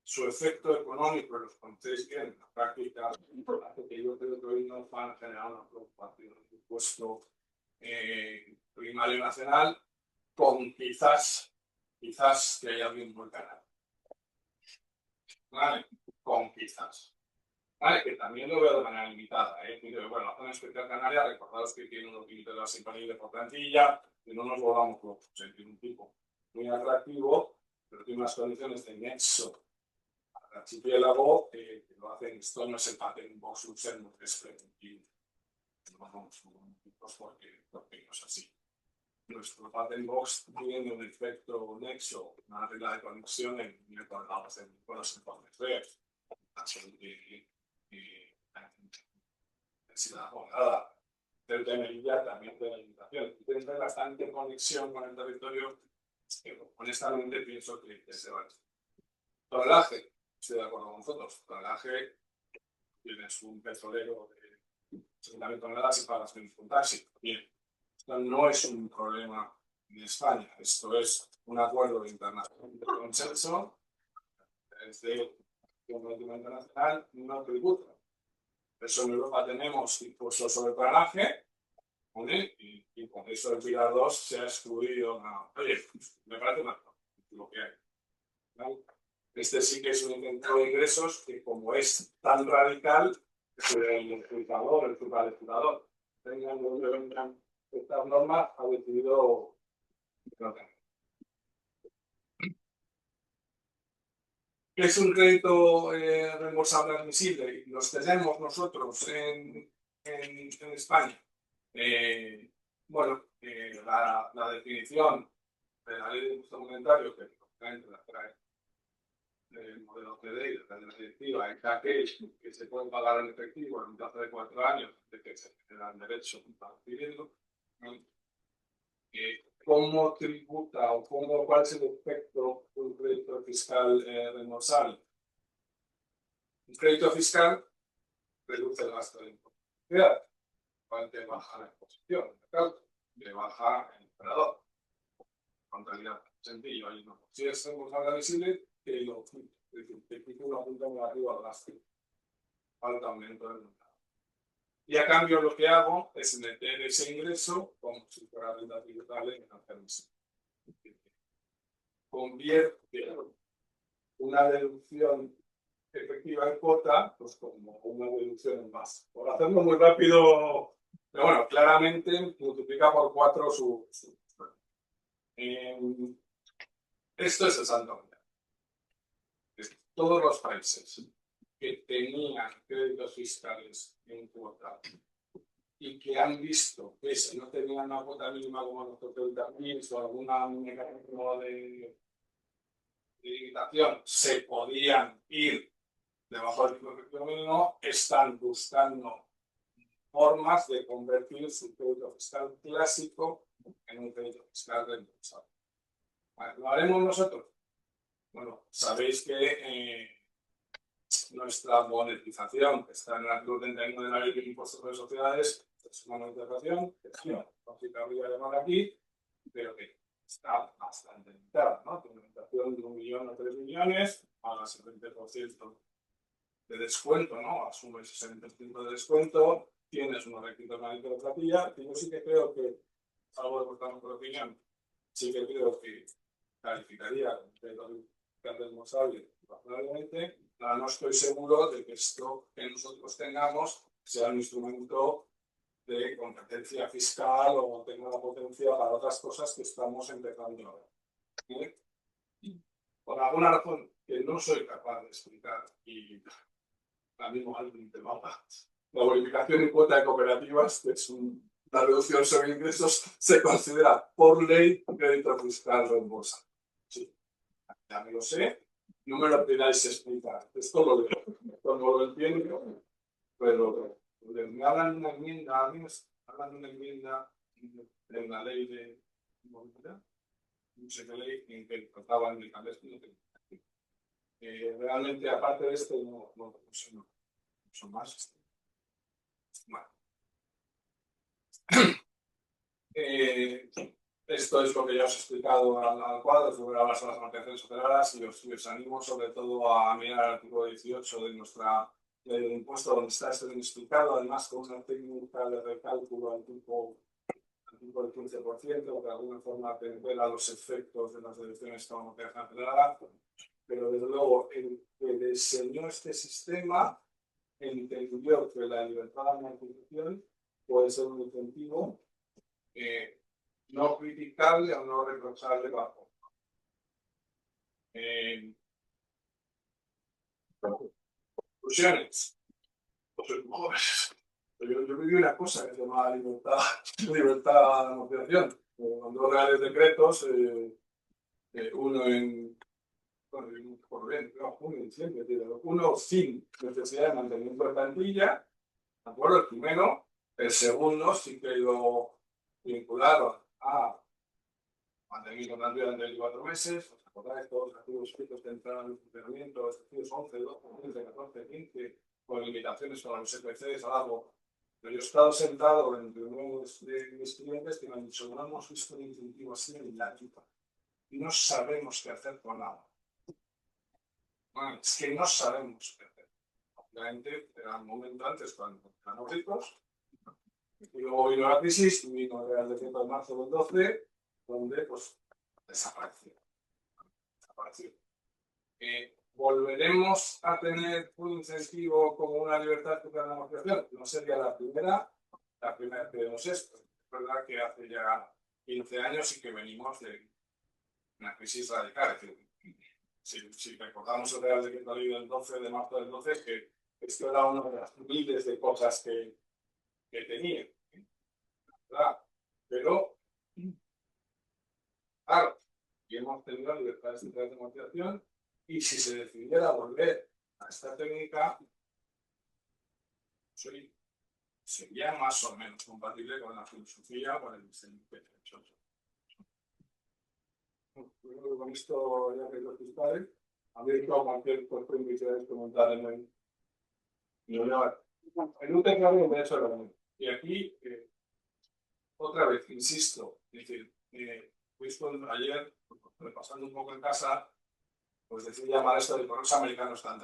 su efecto económico, los conocéis bien, en la práctica, hace que yo creo que hoy nos van a generar una preocupación de impuesto primario nacional, con quizás que haya alguien muy ganado. Vale, con quizás. Vale, que también lo veo de manera limitada. Bueno, la zona especial canaria, recordaros que tiene unos límites de base imponible por plantilla, que no nos volvamos locos, tiene un tipo muy atractivo, pero tiene unas condiciones de nexo al archipiélago que lo hacen. Esto no es el patent box Luxemburg, es preventivo. No vamos porque no es así. Nuestro patent box tiene un efecto nexo, una regla de conexión en el cuadrado con los informes reales. Densidad abogada del Melilla también de la limitación. Tiene bastante conexión con el territorio, pero honestamente pienso que se va a hacer. Tonelaje, estoy de acuerdo con vosotros. Tonelaje, tienes un petrolero de 60.000 toneladas y pagas menos un taxi. Bien, esto no es un problema en España, esto es un acuerdo internacional de consenso desde la internacional no tributa. Por eso en Europa tenemos impuesto sobre planaje, ¿vale? Y con eso el Pilar 2 se ha excluido. No. Oye, pues, me parece más lo que hay, ¿vale? Este sí que es un intento de ingresos que, como es tan radical, el legislador, el superlegislador, tengan donde vengan estas normas, ha decidido no tener. Es un crédito reembolsable admisible y los tenemos nosotros en España. Bueno, la definición de la ley de impuesto monetario que la trae el modelo TDI, de la directiva, es aquel que se puede pagar en efectivo en un plazo de 4 años de que se tenga el derecho a adquirirlo. ¿Cómo tributa o cuál es el efecto de un crédito fiscal reembolsable? Un crédito fiscal reduce el gasto de imposición, te baja la imposición, le baja el operador. En realidad, sencillo, hay una. Si es reembolsable visible, que lo quite, es decir, que quite una punta negativa al gasto. Falta aumento del mercado. Y a cambio lo que hago es meter ese ingreso como si fuera renta tributaria en la permisión. Convierte una deducción efectiva en cuota, pues como una deducción en base. Por hacerlo muy rápido, pero bueno, claramente multiplica por 4 su. Esto es el Santander. Todos los países que tenían créditos fiscales en cuota y que han visto que si no tenían una cuota mínima como nuestro o algún mecanismo de limitación, se podían ir debajo del tipo efectivo mínimo, están buscando formas de convertir su crédito fiscal clásico en un crédito fiscal reembolsable. Vale, ¿lo haremos nosotros? Bueno, sabéis que nuestra monetización, que está en el artículo 31 de la ley de impuestos sobre sociedades, es una monetización que habría llamar aquí, pero que está bastante limitada, ¿no? Tiene una monetización de 1 millón a 3 millones, pagas el 20% de descuento, ¿no? Asumes ese 20% de descuento, tienes unos requisitos de la plantilla, y yo sí que creo que, algo de vuestra opinión, sí que creo que calificaría el responsable razonablemente. No estoy seguro de que esto que nosotros tengamos sea un instrumento de competencia fiscal o tenga la potencia para otras cosas que estamos empezando a ver. ¿Sí? Por alguna razón que no soy capaz de explicar, y la misma alguien te va la bonificación en cuota de cooperativas, que es una reducción sobre ingresos, se considera por ley un crédito fiscal reembolsable. Sí, ya me lo sé, no me lo pidáis explicar, esto lo leo, esto no lo entiendo, pero me hablan de una enmienda, a mí me hablan de una enmienda en la ley de movilidad, no sé qué ley, en que trataban de cambiar realmente, aparte de esto, no son más. Bueno. Esto es lo que ya os he explicado al cuadro sobre las amortizaciones operadas y os animo sobre todo a mirar el artículo 18 de nuestra ley de impuesto, donde está esto bien explicado, además con una técnica de recálculo al tipo del 15%, que de alguna forma revela los efectos de las deducciones con amortización acelerada, pero desde luego el que diseñó este sistema entendió que la libertad de amortización puede ser un incentivo no criticable o no reprochable bajo. Conclusiones. Yo viví una cosa que se llama libertad de amortización. Con 2 reales decretos, uno en. Bueno, por bien, uno en diciembre, uno sin necesidad de mantenimiento de plantilla, ¿de acuerdo? El primero. El segundo sí que lo vincularon a mantenimiento de plantilla durante 24 meses. ¿Os acordáis todos los activos escritos que entraron en funcionamiento, los activos 11, 12, 15, 14, 15, con limitaciones para los EPCs a largo? Pero yo he estado sentado entre uno de mis clientes que me han dicho: no hemos visto un incentivo así en la vida y no sabemos qué hacer con nada. Bueno, es que no sabemos qué hacer. Obviamente, era un momento antes cuando eran ricos, y luego vino la crisis, vino el decreto de marzo del 12, donde pues desapareció. ¿Volveremos a tener un incentivo como una libertad contra la negociación? No sería la primera vez que vemos esto. Es verdad que hace ya 15 años y que venimos de una crisis radical. Es decir, si recordamos el Real Decreto Ley del 12 de marzo del 12, que esto era una de las miles de cosas que tenía, ¿verdad? Pero, claro, y hemos tenido libertad de negociación, y si se decidiera volver a esta técnica, sería más o menos compatible con la filosofía, con el diseño que he hecho. Con esto ya que los fiscales, abierto a cualquier cuestión que quieras comentar en el en un teclado me he hecho lo mismo. Y aquí, otra vez, insisto, es decir, visto ayer, repasando un poco en casa, pues decir llamar esto de correos americanos tan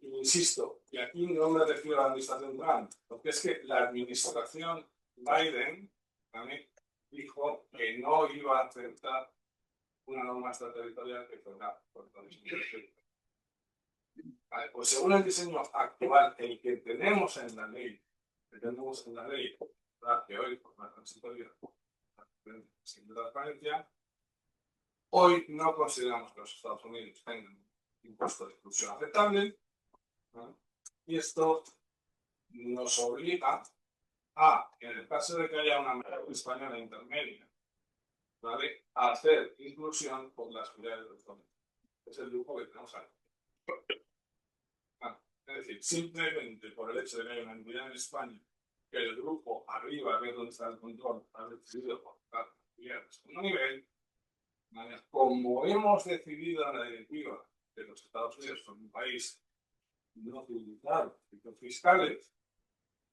insisto, y aquí no me refiero a la administración Trump, porque es que la administración Biden también dijo que no iba a aceptar una norma extraterritorial que fuera por Vale, pues según el diseño actual, el que tenemos en la ley, que hoy por la transitoria sin transparencia, hoy no consideramos que los Estados Unidos tengan un impuesto de exclusión aceptable, ¿no? Y esto nos obliga a, en el caso de que haya una medida española intermedia, ¿vale?, a hacer inclusión por las filiales del fondo. Es el grupo que tenemos ahí. Es decir, simplemente por el hecho de que haya una entidad en España, que el grupo arriba, que es donde está el control, ha decidido por las filiales de segundo nivel, ¿vale?, como hemos decidido en la directiva que los Estados Unidos son un país no tributario y fiscales,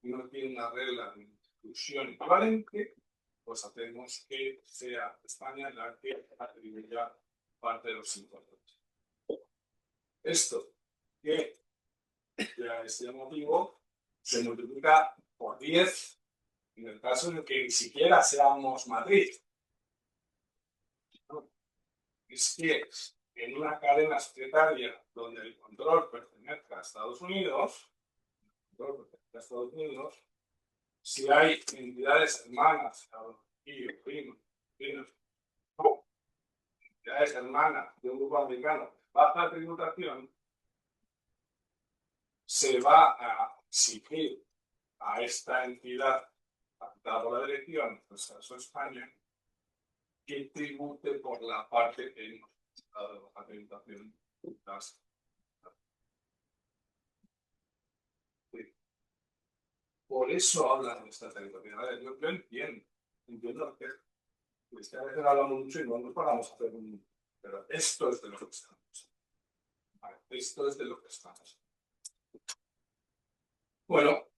no tiene una regla de exclusión equivalente, pues hacemos que sea España la que atribuya parte de los impuestos. Esto, que ya es llamativo, se multiplica por 10 en el caso de que ni siquiera seamos Madrid. Es que en una cadena societaria donde el control pertenece a Estados Unidos, si hay entidades hermanas, entidades hermanas de un grupo americano de baja tributación, se va a exigir a esta entidad afectada por la dirección, en este caso España, que tribute por la parte que hemos dado de baja tributación. Por eso hablan de esta territorialidad. Yo entiendo que es que a veces hablamos mucho y no nos paramos a hacer un... Pero esto es de lo que estamos. Vale, esto es de lo que estamos. Bueno,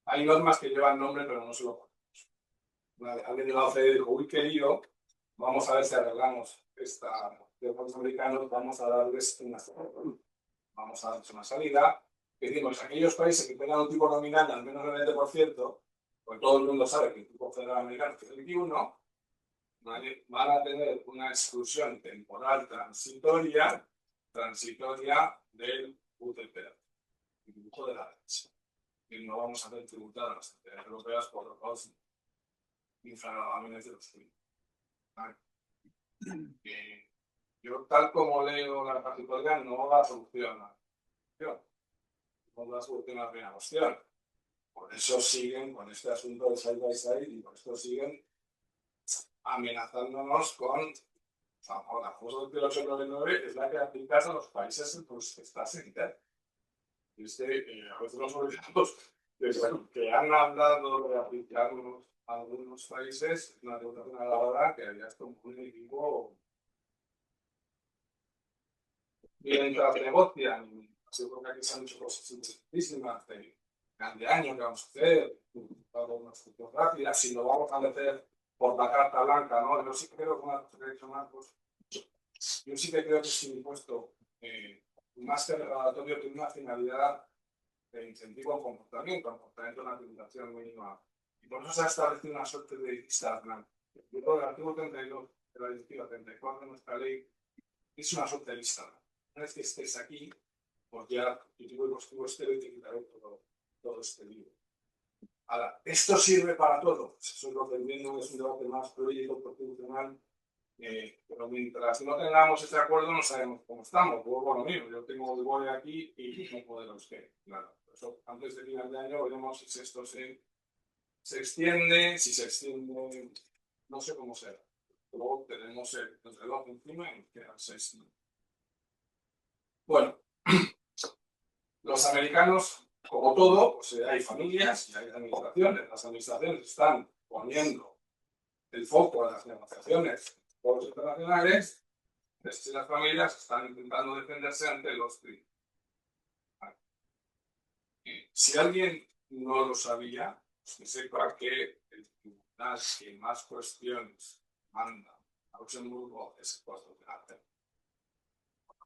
hay normas que llevan nombre, pero no se lo ponemos. Alguien de la OCDE dijo, uy, qué lío, vamos a ver si arreglamos esta de los americanos, vamos a darles una salida. Decimos, aquellos países que tengan un tipo nominal de al menos el 20%, pues todo el mundo sabe que el tipo federal americano es el 21%, ¿vale?, van a tener una exclusión temporal transitoria del UTP, el dibujo de la derecha. Y no vamos a hacer tributar a las entidades europeas por los pagos infragravables de los tuyos. ¿Vale? Yo, tal como leo la particularidad, no da solución a la primera cuestión. Por eso siguen con este asunto de side by side y por esto siguen amenazándonos con la famosa 2899, es la que aplica a los países en los que está sentada. Y a veces nos olvidamos que han hablado de aplicarnos a algunos países una tributación a la hora que había esto un equipo mientras negocian. Seguro que aquí se han hecho cosas interesantísimas de año que vamos a hacer, unas fotos rápidas, si lo vamos a meter por la carta blanca, ¿no? Yo sí creo que yo sí que creo que este impuesto, más que regulatorio, tiene una finalidad de incentivo al comportamiento de una tributación mínima. Y por eso se ha establecido una suerte de lista blanca. Yo creo que el artículo 32 de la directiva 34 de nuestra ley es una suerte de lista blanca. Una vez que estés aquí, pues ya positivo y positivo estero y te quitaré todo este libro. Ahora, ¿esto sirve para todo? Pues eso es lo que entiendo, es un debate más jurídico constitucional, pero mientras no tengamos ese acuerdo no sabemos cómo estamos. Vuelvo a lo mismo, yo tengo el BOE aquí y no puedo usted. Claro, por eso antes de final de año veremos si esto se extiende, si se extiende, no sé cómo será. Luego tenemos el reloj encima y quedan 6. Bueno, los americanos, como todo, pues hay familias y hay administraciones. Las administraciones están poniendo el foco en las negociaciones por los internacionales, y las familias están intentando defenderse ante los tribunales. Si alguien no lo sabía, pues que sepa que el tribunal que más cuestiones manda a Luxemburgo es el Puerto de Arte.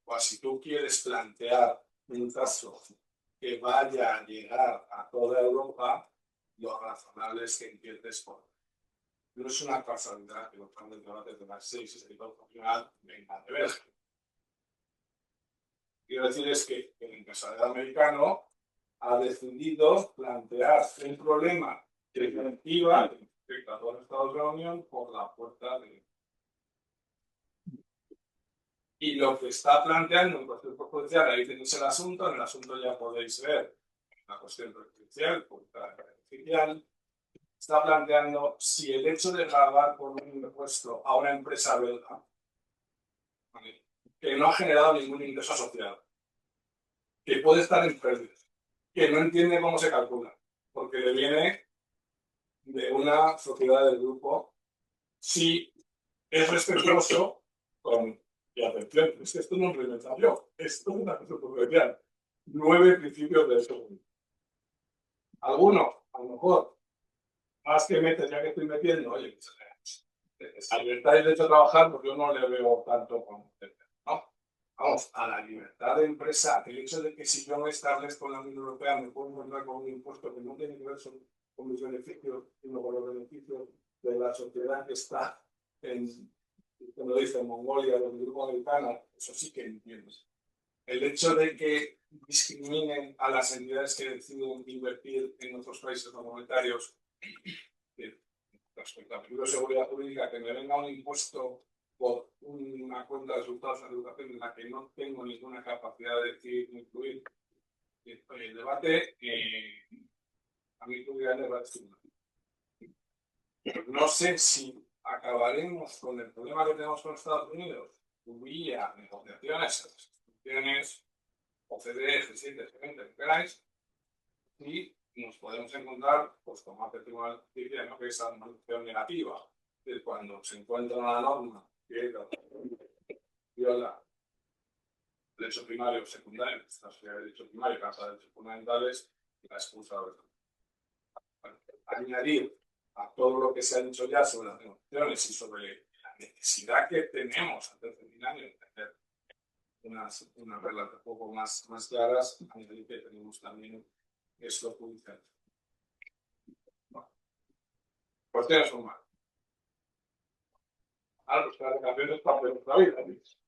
Pues si tú quieres plantear un caso que vaya a llegar a toda Europa, lo razonable es que empieces por. No es una casualidad que los grandes debates de las 6 y el final vengan de ver. Quiero decir es que el empresariado americano ha decidido plantear un problema que efectiva a todos los Estados de la Unión por la puerta de. Y lo que está planteando en cuestión judicial, ahí tenéis el asunto, en el asunto ya podéis ver la cuestión judicial, está planteando si el hecho de grabar por un impuesto a una empresa belga, ¿vale?, que no ha generado ningún ingreso asociado, que puede estar en pérdida, que no entiende cómo se calcula, porque le viene de una sociedad del grupo, si es respetuoso con. Y atención, es que esto no lo he inventado yo, esto es una cosa judicial. 9 principios de eso. Alguno, a lo mejor, más que metes, ya que estoy metiendo, oye, a libertad y derecho a trabajar, pues yo no le veo tanto como ¿no? Vamos, a la libertad de empresa, el hecho de que si yo me establezco con la Unión Europea me puedo encontrar con un impuesto que no tiene que ver con mis beneficios, sino con los beneficios de la sociedad que está en, como dice, Mongolia, del grupo americano, eso sí que entiendo. El hecho de que discriminen a las entidades que deciden invertir en otros países no monetarios, respecto a peligro de seguridad jurídica, que me venga un impuesto por una cuenta de resultados de educación en la que no tengo ninguna capacidad de decidir incluir el debate, a mí podría debate. No sé si acabaremos con el problema que tenemos con Estados Unidos vía negociaciones, OCDE, G7, G20, lo que queráis, y nos podemos encontrar, pues como hace el Tribunal de Justicia, ¿no?, que esa manipulación negativa, de cuando se encuentra una norma que viola el derecho primario o secundario, la sociedad de derecho primario, Carta de Derechos Fundamentales, y la excusa de bueno, añadir a todo lo que se ha dicho ya sobre las negociaciones y sobre la necesidad que tenemos antes de terminar de tener unas reglas un poco más claras, añadir que tenemos también esto judicial. Bueno, cuestiones humanas. Pues cada campeón es parte de nuestra vida.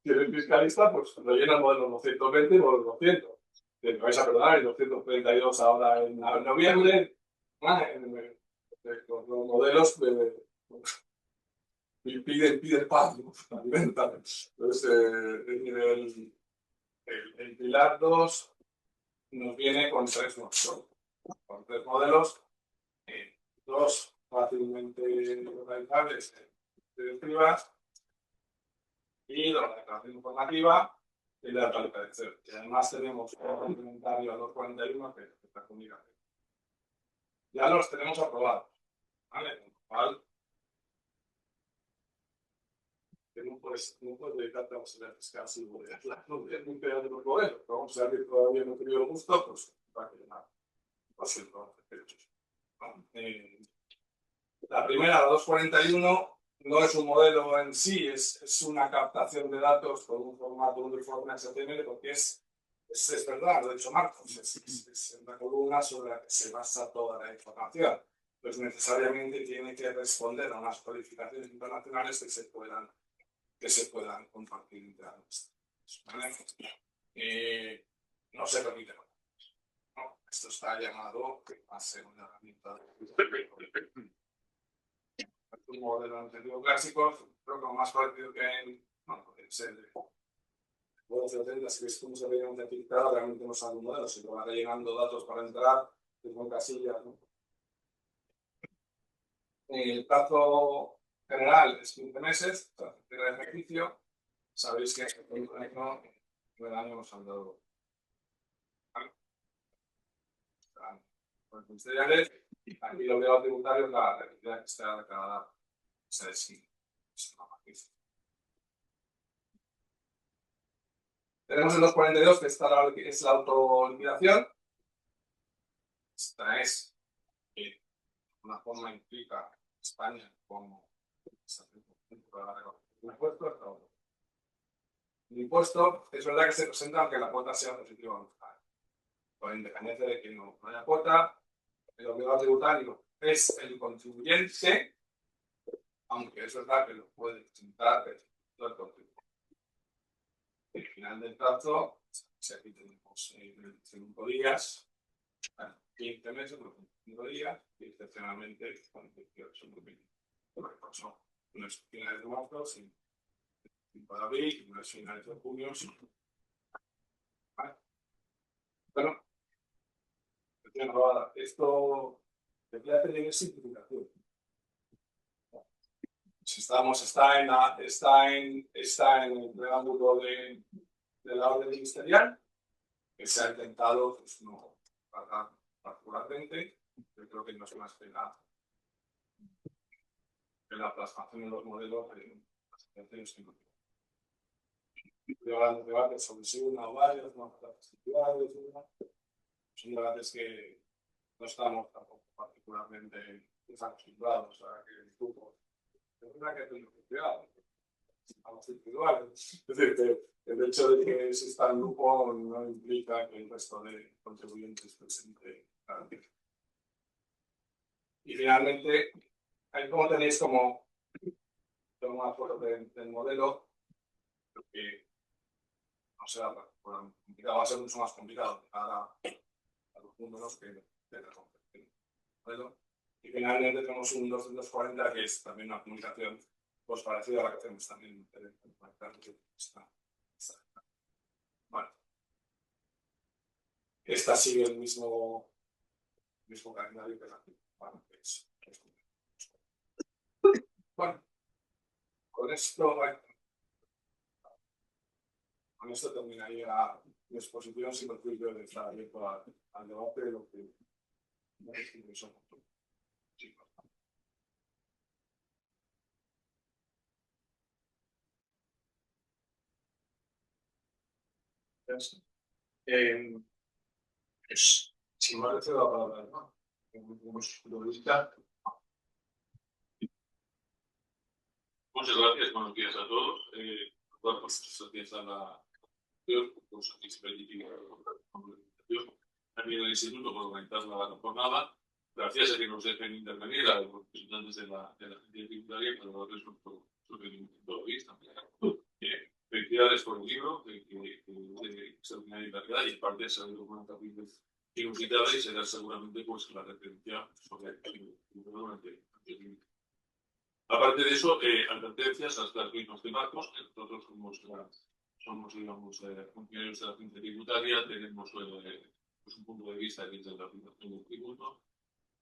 Si eres fiscalista, pues rellena el modelo 220 y el modelo 200. Me vais a perdonar, el 232 ahora en noviembre. Los modelos piden paz, ¿no? Alimentan. Entonces, el pilar 2 nos viene con 3 modelos, 2 fácilmente localizables, directivas, y la declaración informativa y la localización. Y además tenemos un complementario a 241 que está comunicación. Ya los tenemos aprobados, ¿vale? Con lo cual, no puedes dedicarte a auxiliar fiscal sin modelar. No es muy peor de los modelos, pero vamos a ver que todavía no he tenido gusto, pues va a quedar. Lo siento, La primera, la 241, no es un modelo en sí, es una captación de datos con un formato uniforme HTML, porque es verdad, lo ha dicho Marcos, es una columna sobre la que se basa toda la información. Pues necesariamente tiene que responder a unas codificaciones internacionales que se puedan compartir entre ambos. ¿Vale? No se repite. No, esto está llamado a ser una herramienta de un modelo anterior clásico, creo que lo más parecido que hay, bueno, puede ser de si ves cómo se ve identificado, realmente no sabe un modelo, se lo va rellenando datos para entrar, con casillas, ¿no? El plazo general es 15 meses, de ejercicio. Sabéis que el año nos han dado ministeriales. Aquí lo obligados tributario es la actividad que está de cada sesión. Tenemos el 242, que es la autoliquidación. Esta es, de una forma, implica España como el impuesto es verdad que se presenta aunque la cuota sea positiva, con independencia de que no haya cuota. El obligado tributario es el contribuyente, aunque es verdad que lo puede presentar el contribuyente. El final del plazo, si aquí tenemos 25 días, 15 meses, 25 días, y excepcionalmente con 18 meses. Son unos finales de marzo, 5 de abril, y unos finales de junio. ¿Vale? Bueno, esto debería tener simplificación. Está en el preámbulo de la orden ministerial, que se ha intentado pues, no tratar particularmente. Yo creo que no es más que la plasmación de los modelos de las intenciones que llevan debates sobre si una o varias, no las actividades, son debates que no estamos tampoco particularmente desacostumbrados a que el grupo es verdad que tenemos que cuidar a los individuales. Es decir, que el hecho de que exista el grupo no implica que el resto de contribuyentes presente garantía. Y finalmente, ahí como tenéis como una foto del modelo, que no será complicado, va a ser mucho más complicado para los números que de la competición. ¿Vale? Y finalmente tenemos un 240 que es también una comunicación pues parecida a la que tenemos también en bueno, esta sigue el mismo calendario que la bueno, bueno, con esto terminaría mi exposición sin perjuicio de estar abierto al debate de lo que son chicos. Si me parece la palabra, ¿no? Como visita. Muchas gracias, buenos días a todos. Pues empieza la curso que se también el instituto por organizar la jornada. Gracias a que nos dejen intervenir a los representantes de la agencia tributaria para darles nuestro punto de vista. Felicidades por el libro, que de extraordinaria calidad y aparte de salir con una capítulo inusitada y será seguramente pues la referencia sobre el libro durante el libro. Aparte de eso, advertencias a las mismas de Marcos, que nosotros somos digamos, funcionarios de la agencia tributaria, tenemos pues un punto de vista que es de la aplicación del tributo,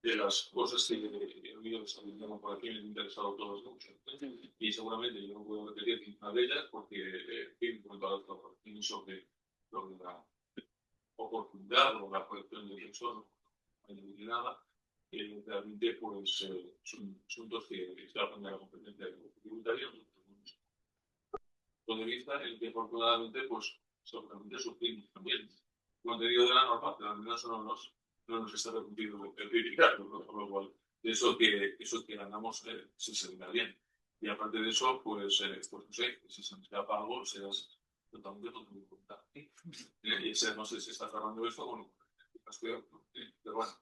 de las cosas que he oído que se han dicho por aquí me han interesado todas mucho. Y seguramente yo no puedo repetir ninguna de ellas porque en cuanto a la opinión sobre la oportunidad o la colección de inversor, no hay nada. Realmente pues, son asuntos que escapan de la competencia tributaria. Punto de vista en el que afortunadamente pues seguramente sufrimos también contenido de la norma, pero al menos no nos está permitido verificarlo, por lo cual eso que ganamos se verá bien. Y aparte de eso, pues no sé, si se me escapa algo, serás totalmente en cuenta. Y ese no sé si está cerrando esto, bueno, pero bueno.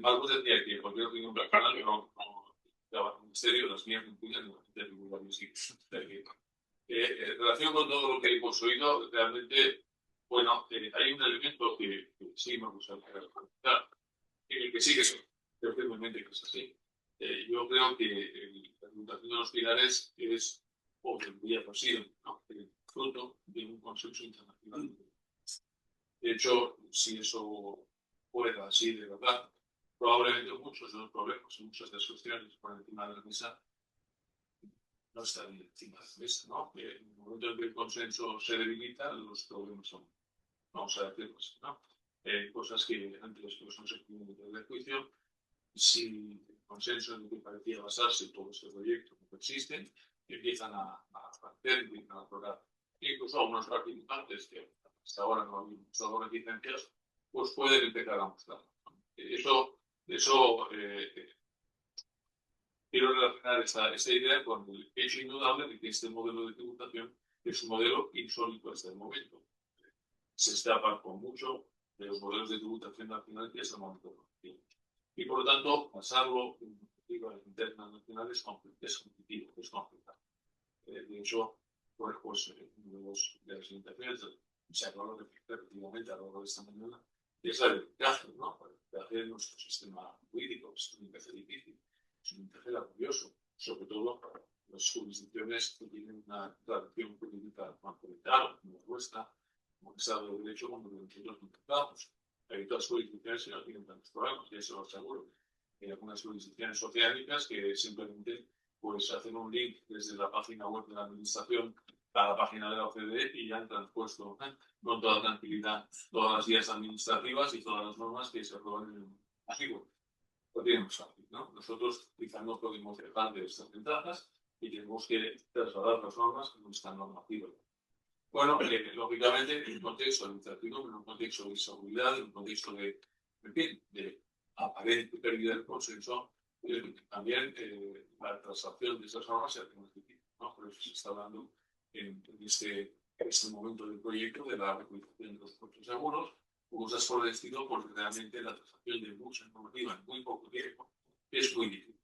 Marcos decía que cualquier opinión personal no daba un misterio, las mías no incluyen la divulgar mis hijos. En relación con todo lo que hemos oído, realmente, bueno, hay un elemento que sí me gustaría comentar, que sí que creo firmemente que es así. Yo creo que la educación de los pilares es, o debería haber sido, ¿no? Fruto de un consenso internacional. De hecho, si eso fuera así de verdad, probablemente muchos de los problemas y muchas de las cuestiones por encima de la mesa no estarían encima de la mesa, ¿no? En el momento en que el consenso se debilita, los problemas son, vamos a decirlo así, ¿no? Cosas que antes pues, no se podían meter de juicio. Si el consenso en el que parecía basarse todo este proyecto no existe, empiezan a aparecer, empiezan a aflorar. Incluso algunos participantes que hasta ahora no habían mostrado reticencias, pues pueden empezar a mostrar. Eso quiero relacionar esta idea con el hecho indudable de que este modelo de tributación es un modelo insólito hasta el momento. Se escapa con mucho de los modelos de tributación nacional que hasta el momento conocemos. Y por lo tanto, pasarlo en perspectivas internas nacionales es competitivo, es complicado. De hecho, pues uno de las limitaciones se ha hablado repetidamente a lo largo de esta mañana, es la del caso, ¿no? De hacer nuestro sistema jurídico, es un encaje difícil, es un encaje laborioso, sobre todo para las jurisdicciones que tienen una tradición jurídica más conectada, como la nuestra, como el Estado de Derecho, como nosotros intentamos. Hay otras jurisdicciones que no tienen tantos problemas, ya se lo aseguro. Hay algunas jurisdicciones oceánicas que simplemente pues, hacen un link desde la página web de la administración a la página de la OCDE y ya han transpuesto con toda tranquilidad todas las guías administrativas y todas las normas que se aprueban en el archivo. Lo tenemos fácil, ¿no? Nosotros quizás no podemos dejar de estas ventajas y tenemos que trasladar las normas a nuestra normativa. Bueno, lógicamente, en un contexto de incertidumbre, en un contexto de inseguridad, en un contexto de, en fin, de aparente pérdida del consenso, también la transacción de esas normas se hace más difícil, ¿no? Por eso se está hablando en este momento del proyecto de la recuperación de los puertos seguros, cosas por el estilo, porque realmente la transacción de mucha normativa en muy poco tiempo es muy difícil.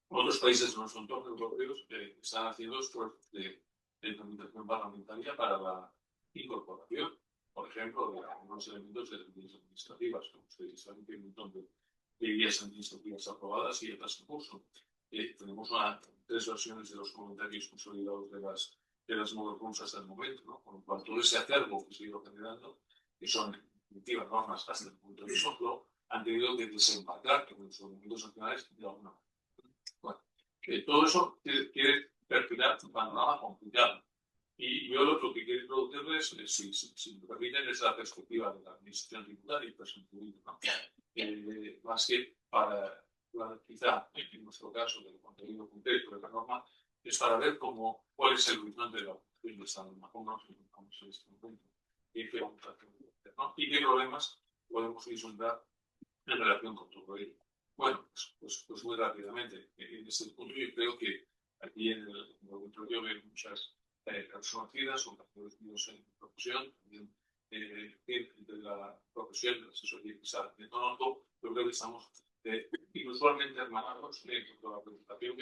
Otros países de nuestro entorno europeos están haciendo esfuerzos de tramitación parlamentaria para la incorporación, por ejemplo, de algunos elementos de las leyes administrativas, como ustedes saben que hay un montón de leyes administrativas aprobadas y otras en curso. Tenemos 3 versiones de los comentarios consolidados de las Model hasta el momento, ¿no? Con lo cual todo ese acervo que se ha ido generando, que son en definitiva normas hasta el punto de soplo, han tenido que desembarcar en los documentos nacionales de alguna manera. Bueno, todo eso quiere perfilar un panorama complicado. Y yo lo que quiero introducirles, si me permiten, es la perspectiva de la administración tributaria y persona jurídica, ¿no? Más que para quizá, en nuestro caso, del contenido concreto de la norma, es para ver cuál es el horizonte de la aplicación de esta norma, cómo nos enfrentamos en este momento, y qué vamos a hacer, ¿no? Y qué problemas podemos vislumbrar en relación con todo ello. Bueno, pues muy rápidamente, en este punto yo creo que aquí en el auditorio veo muchas personas conocidas, compañeros míos en profesión, también de la profesión de la asesoría quizá de conozco, pero creo que estamos inusualmente hermanados con la preocupación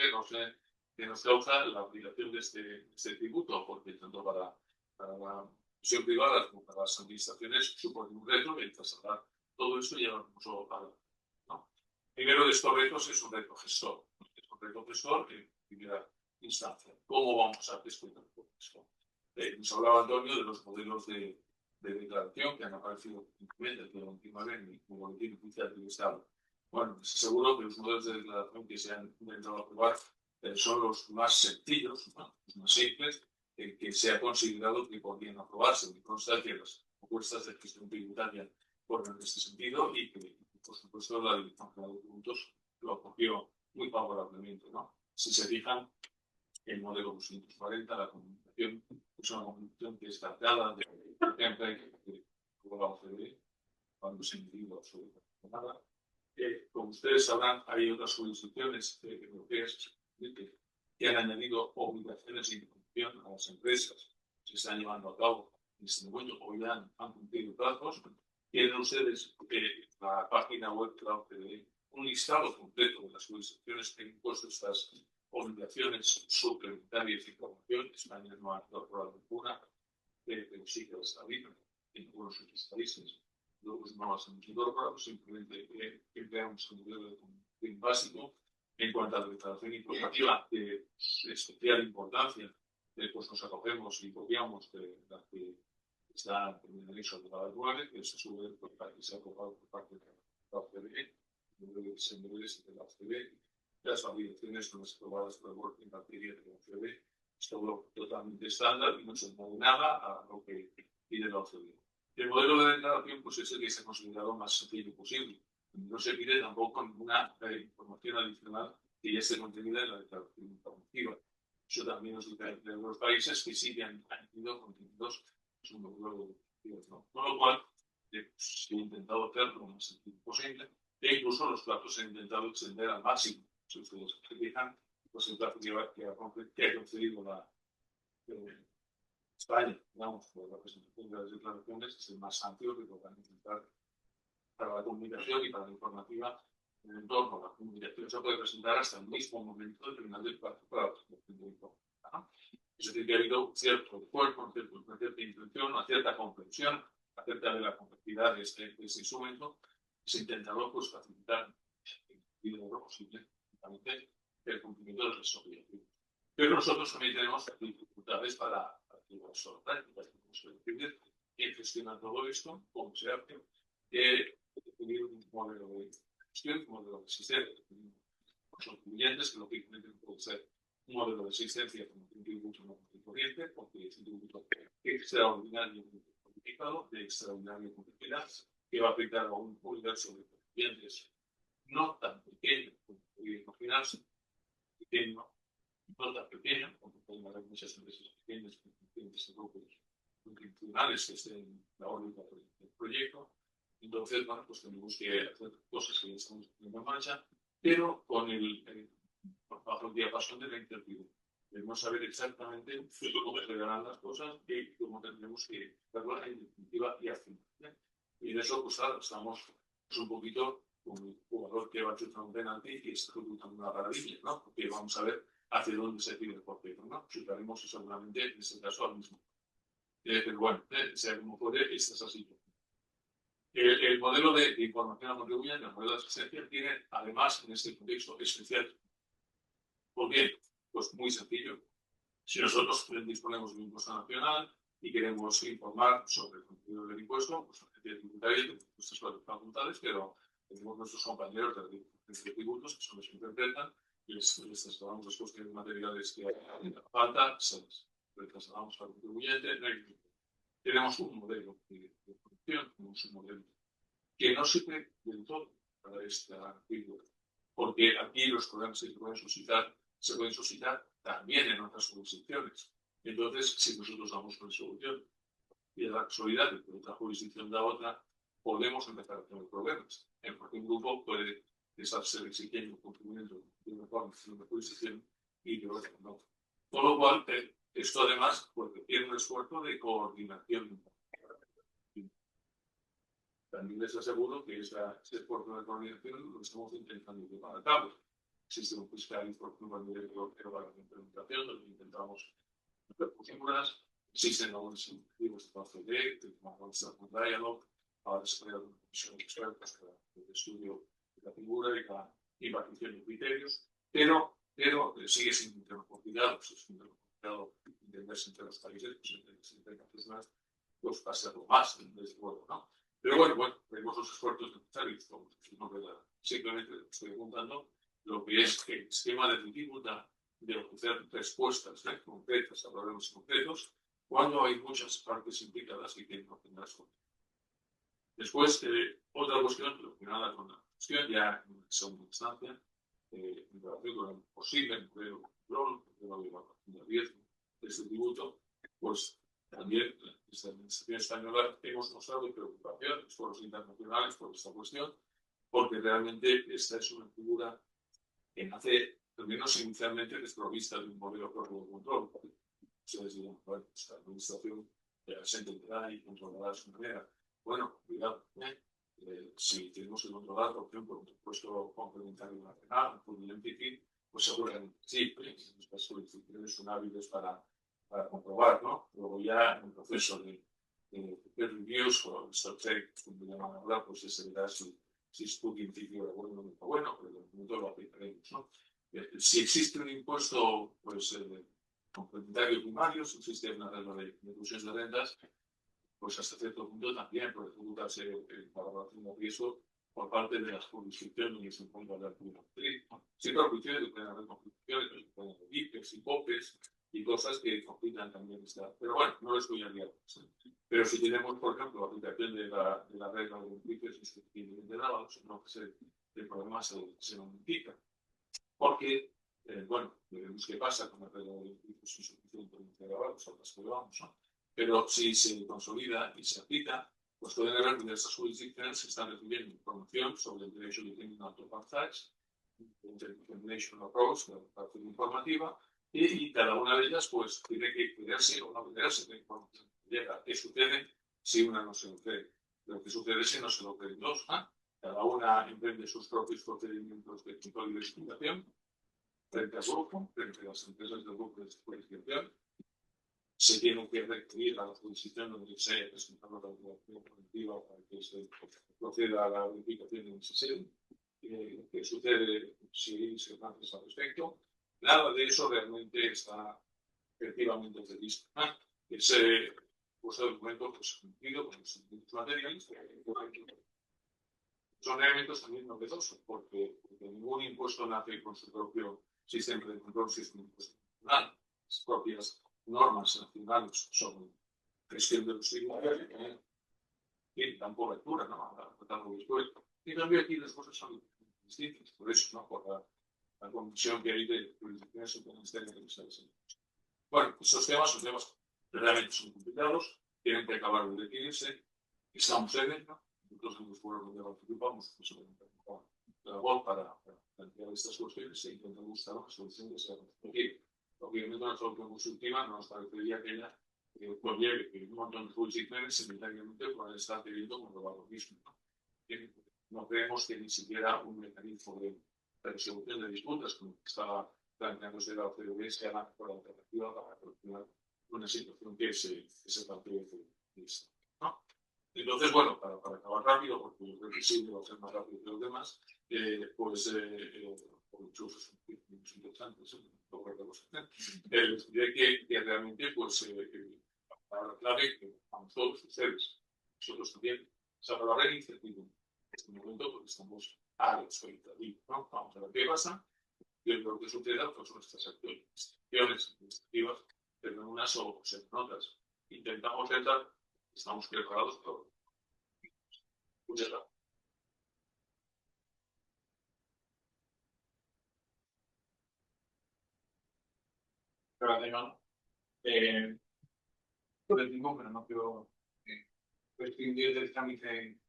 que nos causa la aplicación de este tributo, porque tanto para la profesión privada como para las administraciones supone un reto el trasladar todo esto y llevarnos a la. Primero de estos retos es un reto gestor. Es un reto gestor en primera instancia. ¿Cómo vamos a gestionar todo esto? Nos hablaba Antonio de los modelos de declaración que han aparecido desde la última vez en el boletín oficial del Estado. Bueno, les aseguro que los modelos de declaración que se han intentado aprobar son los más sencillos, ¿no? Los más simples, que se ha considerado que podrían aprobarse. Me consta que las propuestas de gestión tributaria fueron en este sentido y que por supuesto, la Dirección General de Tributos lo acogió muy favorablemente, ¿no? Si se fijan, el modelo 240, la comunicación, es una comunicación que está dada de la OCDE, cuando se ha medido absolutamente nada, Como ustedes sabrán, hay otras jurisdicciones europeas que han añadido obligaciones de información a las empresas que se están llevando a cabo en este momento o ya han cumplido plazos. Tienen ustedes la página web de la OCDE un listado completo de las jurisdicciones que han impuesto estas obligaciones suplementarias de información. España no ha incorporado ninguna, pero sí que las habilitan en algunos otros países. Luego no las hemos incorporado, simplemente empleamos el modelo de comunicación básico. En cuanto a la declaración informativa de especial importancia, pues nos acogemos y copiamos de la que está en el anexo de la 9, que se sube para que sea aprobado por parte de la OCDE, de la OCDE, las validaciones son las aprobadas por el Working en materia de la OCDE. Es todo totalmente estándar y no se mueve nada a lo que pide la OCDE. El modelo de declaración pues, es el que se ha considerado más sencillo posible. No se pide tampoco ninguna información adicional que ya esté contenida en la declaración informativa. Eso también nos diferencia de los países que sí que han añadido contenidos en su modelo de declaración. Con lo cual, se ha intentado hacer lo más sencillo posible e incluso los plazos se han intentado extender al máximo. Si ustedes se fijan, pues el plazo que ha concedido la España, digamos, por la presentación de las declaraciones es el más amplio que podrán intentar para la comunicación y para la informativa en el entorno. La comunicación se puede presentar hasta el mismo momento del final del plazo para la presentación de la información, ¿no? Es decir, que ha habido un cierto esfuerzo, una cierta intención, una cierta comprensión acerca de la complejidad de este instrumento. Se ha intentado pues, facilitar en lo posible el cumplimiento de las obligaciones. Pero nosotros también tenemos dificultades para las prácticas en gestionar todo esto, cómo se hace, definir un modelo de gestión, un modelo de asistencia. Son clientes que lógicamente puede ser un modelo de asistencia como un tributo no corriente, porque es un tributo extraordinario codificado, de extraordinaria complejidad, que va a afectar a un universo de clientes no tan pequeño como podría imaginarse, pequeño, no tan pequeño, porque pueden haber muchas empresas pequeñas con clientes de grupos multinacionales que estén en la órbita del proyecto. Entonces, bueno, pues tenemos que hacer cosas que ya estamos poniendo en marcha, pero con bajo el diapasón de la incertidumbre. Debemos saber exactamente cómo se darán las cosas y cómo tendremos que verlas en definitiva y al final. Y en eso, pues claro, estamos pues, un poquito como el jugador que va a chutar un penalti y está ejecutando una maravilla, ¿no? Porque vamos a ver hacia dónde se tira el portero, ¿no? Chutaremos seguramente, en este caso, al mismo. Pero bueno, sea como puede, esta es así. El modelo de información a contribuyente, el modelo de asistencia, tiene además en este contexto especial. ¿Por qué? Pues muy sencillo. Si nosotros disponemos de un impuesto nacional y queremos informar sobre el contenido del impuesto, pues la agencia tributaria tiene nuestras facultades, pero tenemos nuestros compañeros de tributos que son los que interpretan y les trasladamos las cuestiones materiales que hagan falta, se les trasladamos al contribuyente. Tenemos un modelo de producción, tenemos un modelo que no sirve del todo para esta figura, porque aquí los programas que se pueden suscitar también en otras jurisdicciones. Entonces, si nosotros damos una solución y la casualidad de que otra jurisdicción da otra, podemos empezar a tener problemas. Porque un grupo puede estarse exigiendo cumplimiento de una jurisdicción y de otra no. Con lo cual, esto además pues, requiere un esfuerzo de coordinación. También les aseguro que ese esfuerzo de coordinación lo estamos intentando llevar a cabo. Existe un fiscal informe de la implementación, donde intentamos hacer figuras. Existen algunos incentivos de OCDE, que llamamos Dialog, ahora se crea una comisión de expertos para el estudio de la figura y la impartición de criterios, pero sigue sin interoperabilidad, es interoperabilidad entenderse entre los países, pues entre naciones, pues va a ser lo más, desde luego, ¿no? Pero bueno, tenemos los esfuerzos necesarios, simplemente estoy apuntando lo que es el esquema de dificultad de ofrecer respuestas concretas a problemas concretos cuando hay muchas partes implicadas y que no tendrán respuesta. Después, otra cuestión relacionada con la cuestión ya en segunda instancia, en relación con el posible empleo de control, de evaluación de riesgo de este tributo, pues también desde la Administración española hemos mostrado preocupación, esfuerzos internacionales por esta cuestión, porque realmente esta es una figura que nace, al menos inicialmente, desprovista de un modelo propio de control. Ustedes dirán, bueno, esta administración se entenderá y controlará de su manera. Bueno, cuidado, si tenemos que controlar, por ejemplo, un impuesto complementario nacional, un food identity, pues seguramente sí, nuestras solicitudes son hábiles para comprobar, ¿no? Luego ya en el proceso de peer reviews o stock check, como llaman ahora, pues se verá si es food identity o bueno o no bueno, pero de momento lo aplicaremos, ¿no? Si existe un impuesto, pues complementario primario, si existe una regla de deducciones de rentas, pues hasta cierto punto también puede ejecutarse valoración de riesgo por parte de las jurisdicciones en cuanto a la actividad. Siempre admitido que pueden haber conflicciones, que pueden haber IPES y POPES y cosas que complican también esta. Pero bueno, no les voy a liar. Pero si tenemos, por ejemplo, la aplicación de la regla de los IPES de grados, no que el problema se magnifica. Porque, bueno, veremos qué pasa con la regla de los IPES insuficiente de grados, a las que vamos, ¿no? Pero si se consolida y se aplica, pues pueden haber diversas jurisdicciones que están recibiendo información sobre el derecho que tienen autopartadas, Interdetermination Approach, la parte informativa, y cada una de ellas pues tiene que creerse o no creerse la información que llega. ¿Qué sucede si una no se lo cree? Lo que sucede si no se lo creen dos. Cada una emprende sus propios procedimientos de control y verificación frente al grupo, frente a las empresas del grupo de verificación. Se tiene que requerir a la jurisdicción donde se haya presentado la regulación colectiva para que se proceda a la verificación en ese sede. ¿Qué sucede si se hace al respecto? Nada de eso realmente está efectivamente previsto. Ese documento pues, cumplido con los elementos materiales son elementos también novedosos porque ningún impuesto nace con su propio sistema de control, sistema de impuesto nacional, las propias normas nacionales sobre gestión de los tribunales y dan cobertura, ¿no? Y también aquí las cosas son distintas, por eso, ¿no? Por la condición que hay de jurisdicciones internacionales. Bueno, esos temas son temas que realmente son complicados, tienen que acabar de definirse, estamos en ello, nosotros en los foros donde participamos, pues la voz para plantear estas cuestiones e intentar buscar una solución que sea posible. Obviamente, una solución constructiva no nos parecería aquella que conlleve que un montón de jurisdicciones simultáneamente puedan estar pidiendo comprobar lo mismo. No creemos que ni siquiera un mecanismo de resolución de disputas, como estaba planteándose la OCDE, sea la mejor alternativa para solucionar una situación que se plantea de esto, ¿no? Entonces, bueno, para acabar rápido, porque yo creo que sí, va a ser más rápido que los demás, pues muchos es interesante, que realmente, pues, la palabra clave que vamos todos ustedes, nosotros también, esa palabra es incertidumbre. En este momento, pues estamos a la expectativa, ¿no? Vamos a ver qué pasa, y lo que suceda, pues nuestras acciones administrativas, pero en unas o en otras. Intentamos entrar, estamos preparados para todo. Muchas gracias. Gracias, pero no quiero prescindir del trámite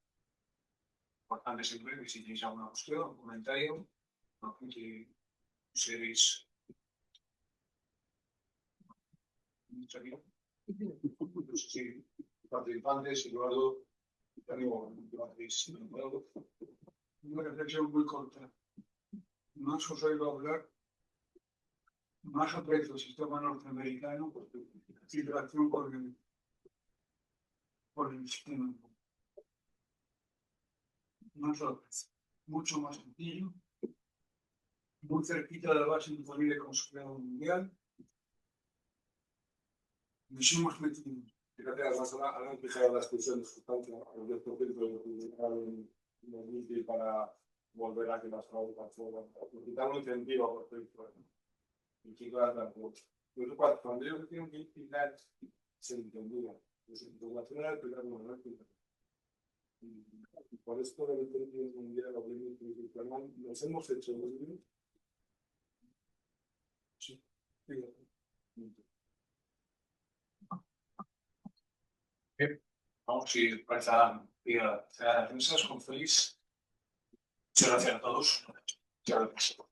importante siempre, que si tenéis alguna cuestión, un comentario, no sé si seréis no sé si participantes y luego también lo hacéis. Una reflexión muy corta. Más os oigo hablar, más aprecio el sistema norteamericano en relación con el sistema. Más lo aprecio. Mucho más sencillo, muy cerquita de la base imponible consolidado mundial. Nos hemos metido. Fíjate, además han empezado la discusión de sustancia del proyecto de LinkedIn para volver a que las fábricas fueran. Quitar un incentivo por proyecto. Y quitar la transporte. Cuando ellos tienen que implicar, se entendía. Desde la información era el primer momento. Y por esto del incentivo mundial, nos hemos hecho muy bien. Sí. Vamos a ir para las defensas con Félix. Muchas gracias a todos. Muchas gracias.